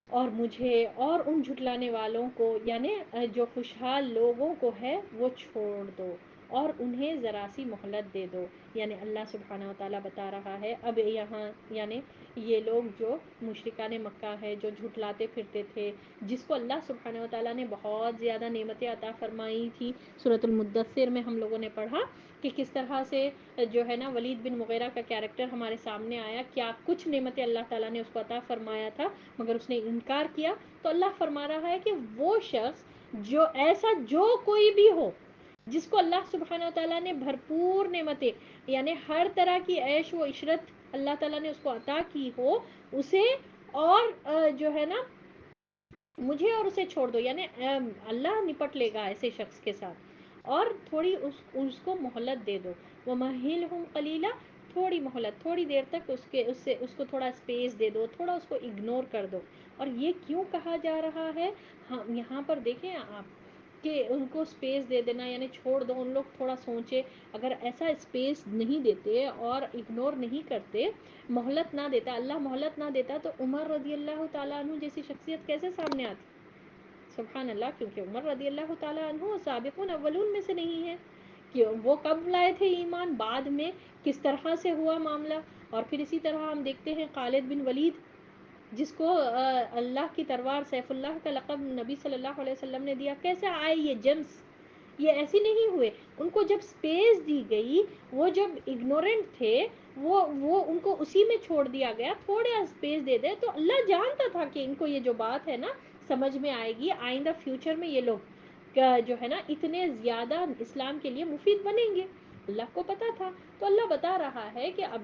اور مجھے اور ان جھٹلانے والوں کو، یعنی جو خوشحال لوگوں کو ہے وہ چھوڑ دو، اور انہیں ذرا سی مہلت دے دو. یعنی اللہ سبحانہ و تعالیٰ بتا رہا ہے اب یہاں، یعنی یہ لوگ جو مشرکان مکہ ہے جو جھٹلاتے پھرتے تھے، جس کو اللہ سبحانہ و تعالیٰ نے بہت زیادہ نعمتیں عطا فرمائی تھی. سورۃ المدثر میں ہم لوگوں نے پڑھا کہ کس طرح سے جو ہے نا ولید بن مغیرہ کا کیریکٹر ہمارے سامنے آیا، کیا کچھ نعمتیں اللہ تعالیٰ نے اس کو عطا فرمایا تھا مگر اس نے انکار کیا. تو اللہ فرما رہا ہے کہ وہ شخص جو ایسا جو کوئی بھی ہو جس کو اللہ سبحانہ و تعالیٰ نے بھرپور نعمتیں، یعنی ہر طرح کی عیش و عشرت اللہ تعالیٰ نے اس کو عطا کی ہو، اسے اور جو ہے نا مجھے اور اسے چھوڑ دو. یعنی اللہ نپٹ لے گا ایسے شخص کے ساتھ، اور تھوڑی اس کو مہلت دے دو. وَمَهِّلْهُمْ قَلِيلًا، تھوڑی مہلت، تھوڑی دیر تک اس کو تھوڑا اسپیس دے دو، تھوڑا اس کو اگنور کر دو. اور یہ کیوں کہا جا رہا ہے؟ ہم یہاں پر دیکھیں آپ کہ ان کو اسپیس دے دینا یعنی چھوڑ دو. ان لوگ تھوڑا سوچے، اگر ایسا اسپیس نہیں دیتے اور اگنور نہیں کرتے، مہلت نہ دیتا، اللہ مہلت نہ دیتا، تو عمر رضی اللہ تعالیٰ عنہ جیسی شخصیت کیسے سامنے آتی؟ سبحان اللہ. کیونکہ عمر رضی اللہ تعالیٰ عنہ سابقون اولون میں سے نہیں ہے کہ وہ کب لائے تھے ایمان، بعد میں کس طرح سے ہوا معاملہ. اور پھر اسی طرح ہم دیکھتے ہیں خالد بن ولید، جس کو اللہ کی تلوار سیف اللہ کا لقب نبی صلی اللہ علیہ وسلم نے دیا. کیسے آئے یہ جیمز؟ یہ ایسے نہیں ہوئے. ان کو جب سپیس دی گئی، وہ جب اگنورنٹ تھے، وہ ان کو اسی میں چھوڑ دیا گیا. تھوڑا سپیس دے دے تو اللہ جانتا تھا کہ ان کو یہ جو بات ہے نا سمجھ میں آئے گی، آئندہ فیوچر میں یہ لوگ جو ہے نا اتنے زیادہ اسلام کے لیے مفید بنیں گے. اللہ کو پتا تھا. تو اللہ بتا رہا ہے کہ اب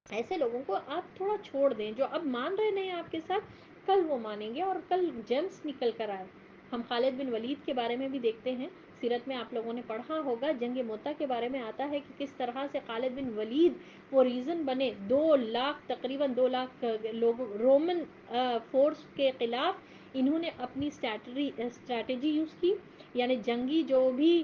ایسے لوگوں کو آپ تھوڑا چھوڑ دیں، جو اب مان رہے نہیں آپ کے ساتھ، کل وہ مانیں گے اور کل جیمز نکل کر آئے. ہم خالد بن ولید کے بارے میں بھی دیکھتے ہیں، سیرت میں آپ لوگوں نے پڑھا ہوگا، جنگ موتا کے بارے میں آتا ہے کہ کس طرح سے خالد بن ولید وہ ریزن بنے 2 لاکھ، تقریباً 2 لاکھ لوگ رومن فورس کے خلاف انہوں نے اپنی اسٹریٹجی یوز کی. یعنی جنگی جو بھی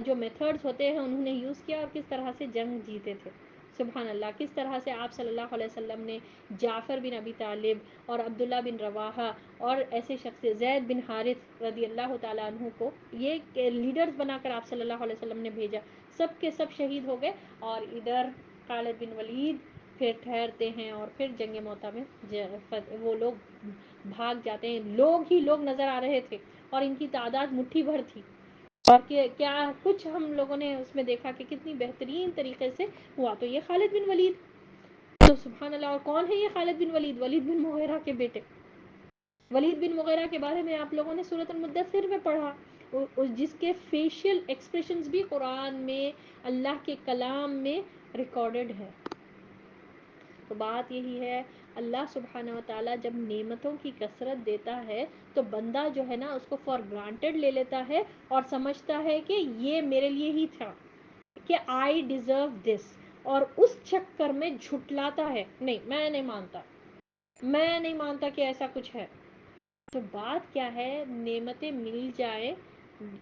جو میتھڈز ہوتے ہیں انہوں نے یوز کیا، اور کس طرح سے جنگ جیتے تھے. سبحان اللہ. کس طرح سے آپ صلی اللہ علیہ وسلم نے جعفر بن ابی طالب اور عبداللہ بن رواحہ اور ایسے شخص زید بن حارث رضی اللہ تعالیٰ عنہ کو یہ لیڈرز بنا کر آپ صلی اللہ علیہ وسلم نے بھیجا. سب کے سب شہید ہو گئے، اور ادھر خالد بن ولید پھر ٹھہرتے ہیں، اور پھر جنگ موتا میں وہ لوگ بھاگ جاتے ہیں. لوگ ہی لوگ نظر آ رہے تھے، اور ان کی تعداد مٹھی بھر تھی. اور کیا کچھ ہم لوگوں نے اس میں دیکھا کہ کتنی بہترین طریقے سے ہوا. تو یہ خالد بن ولید، تو سبحان اللہ. اور کون ہے یہ خالد بن ولید؟ ولید بن مغیرہ کے بیٹے. ولید بن مغیرہ کے بارے میں آپ لوگوں نے سورۃ المدثر میں پڑھا، جس کے فیشیل ایکسپریشنز بھی قرآن میں، اللہ کے کلام میں ریکارڈڈ ہے. تو بات یہی ہے، اللہ سبحانہ و تعالیٰ جب نعمتوں کی کثرت دیتا ہے تو بندہ جو ہے نا اس کو فار گرانٹیڈ لے لیتا ہے، اور سمجھتا ہے کہ یہ میرے لیے ہی تھا، کہ آئی ڈیزرو دس، اور اس چکر میں جھٹلاتا ہے. نہیں، میں نہیں مانتا، میں نہیں مانتا کہ ایسا کچھ ہے. تو بات کیا ہے، نعمتیں مل جائیں،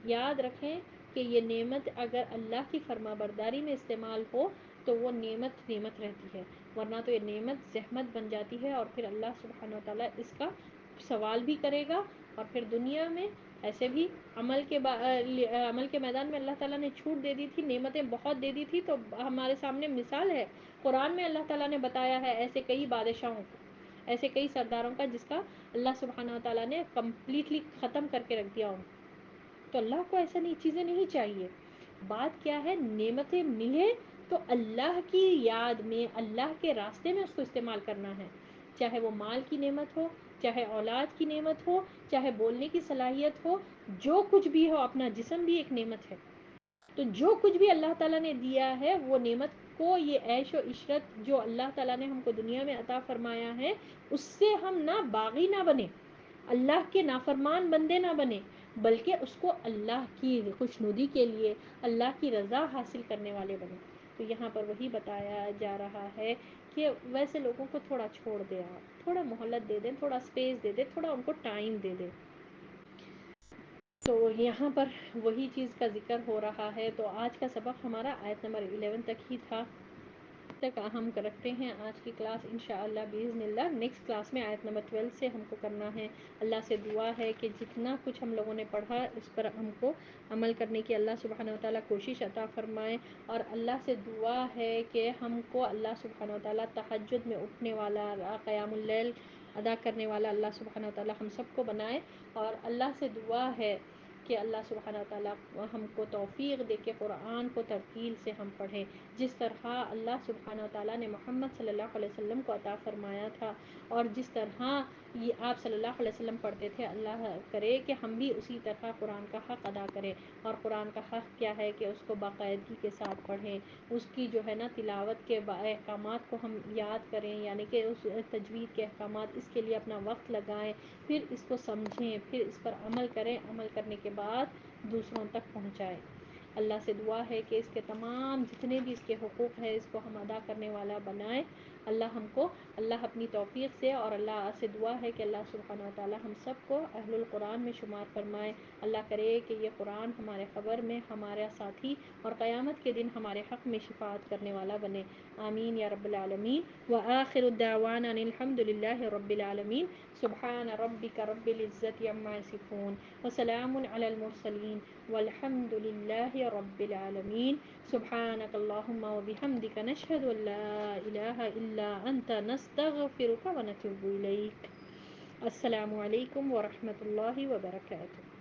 یاد رکھیں کہ یہ نعمت اگر اللہ کی فرما برداری میں استعمال ہو تو وہ نعمت نعمت رہتی ہے، ورنہ تو یہ نعمت زحمت بن جاتی ہے. اور پھر اللہ سبحانہ و تعالیٰ اس کا سوال بھی کرے گا. اور پھر دنیا میں ایسے بھی عمل کے میدان میں اللہ تعالیٰ نے چھوٹ دے دی تھی، نعمتیں بہت دے دی تھی. تو ہمارے سامنے مثال ہے قرآن میں، اللہ تعالیٰ نے بتایا ہے ایسے کئی بادشاہوں کو، ایسے کئی سرداروں کا جس کا اللہ سبحانہ و تعالیٰ نے کمپلیٹلی ختم کر کے رکھ دیا ان. تو اللہ کو ایسا نہیں چیزیں نہیں چاہیے. بات کیا ہے، نعمتیں ملے تو اللہ کی یاد میں، اللہ کے راستے میں اس کو استعمال کرنا ہے. چاہے وہ مال کی نعمت ہو، چاہے اولاد کی نعمت ہو، چاہے بولنے کی صلاحیت ہو، جو کچھ بھی ہو، اپنا جسم بھی ایک نعمت ہے. تو جو کچھ بھی اللہ تعالیٰ نے دیا ہے وہ نعمت کو، یہ عیش و عشرت جو اللہ تعالیٰ نے ہم کو دنیا میں عطا فرمایا ہے، اس سے ہم نہ باغی نہ بنے، اللہ کے نافرمان بندے نہ بنے، بلکہ اس کو اللہ کی خوشنودی کے لیے، اللہ کی رضا حاصل کرنے والے بنے. تو یہاں پر وہی بتایا جا رہا ہے کہ ویسے لوگوں کو تھوڑا چھوڑ دیں، آپ تھوڑا مہلت دے دیں، تھوڑا اسپیس دے دیں، تھوڑا ان کو ٹائم دے دیں. تو یہاں پر وہی چیز کا ذکر ہو رہا ہے. تو آج کا سبق ہمارا آیت نمبر 11 تک ہی تھا. تک ہم رکھتے ہیں آج کی کلاس انشاءاللہ باذن اللہ. نیکسٹ کلاس میں آیت نمبر 12 سے ہم کو کرنا ہے. اللہ سے دعا ہے کہ جتنا کچھ ہم لوگوں نے پڑھا اس پر ہم کو عمل کرنے کی اللہ سبحانہ و تعالیٰ کوشش عطا فرمائے. اور اللہ سے دعا ہے کہ ہم کو اللہ سبحانہ و تعالیٰ تہجد میں اٹھنے والا، قیام اللیل ادا کرنے والا اللہ سبحانہ و تعالیٰ ہم سب کو بنائے. اور اللہ سے دعا ہے کہ اللہ سبحانہ و تعالیٰ ہم کو توفیق دے کے قرآن کو ترتیل سے ہم پڑھیں، جس طرح اللہ سبحانہ و تعالیٰ نے محمد صلی اللہ علیہ وسلم کو عطا فرمایا تھا، اور جس طرح یہ آپ صلی اللہ علیہ وسلم پڑھتے تھے، اللہ کرے کہ ہم بھی اسی طرح قرآن کا حق ادا کریں. اور قرآن کا حق کیا ہے کہ اس کو باقاعدگی کے ساتھ پڑھیں، اس کی جو ہے نا تلاوت کے احکامات کو ہم یاد کریں، یعنی کہ اس تجوید کے احکامات، اس کے لیے اپنا وقت لگائیں، پھر اس کو سمجھیں، پھر اس پر عمل کریں، عمل کرنے کے بعد دوسروں تک پہنچائیں. اللہ سے دعا ہے کہ اس کے تمام جتنے بھی اس کے حقوق ہیں اس کو ہم ادا کرنے والا بنائیں. اللہ ہم کو، اللہ اپنی توفیق سے، اور اللہ سے دعا ہے کہ اللہ سبحانہ و تعالیٰ ہم سب کو اہل القرآن میں شمار فرمائے. اللہ کرے کہ یہ قرآن ہمارے قبر میں ہمارا ساتھی اور قیامت کے دن ہمارے حق میں شفاعت کرنے والا بنے. آمین یا رب العالمین. وآخر الدعوانا ان الحمد للہ رب العالمین. سبحان ربک رب العزت عما یصفون وسلام علی المرسلین والحمد للہ رب العالمین. سبحانک اللہم وبحمدک نشہد ان لا الہ الا انت نستغفرک ونتوب الیک. السلام علیکم ورحمۃ اللہ وبرکاتہ.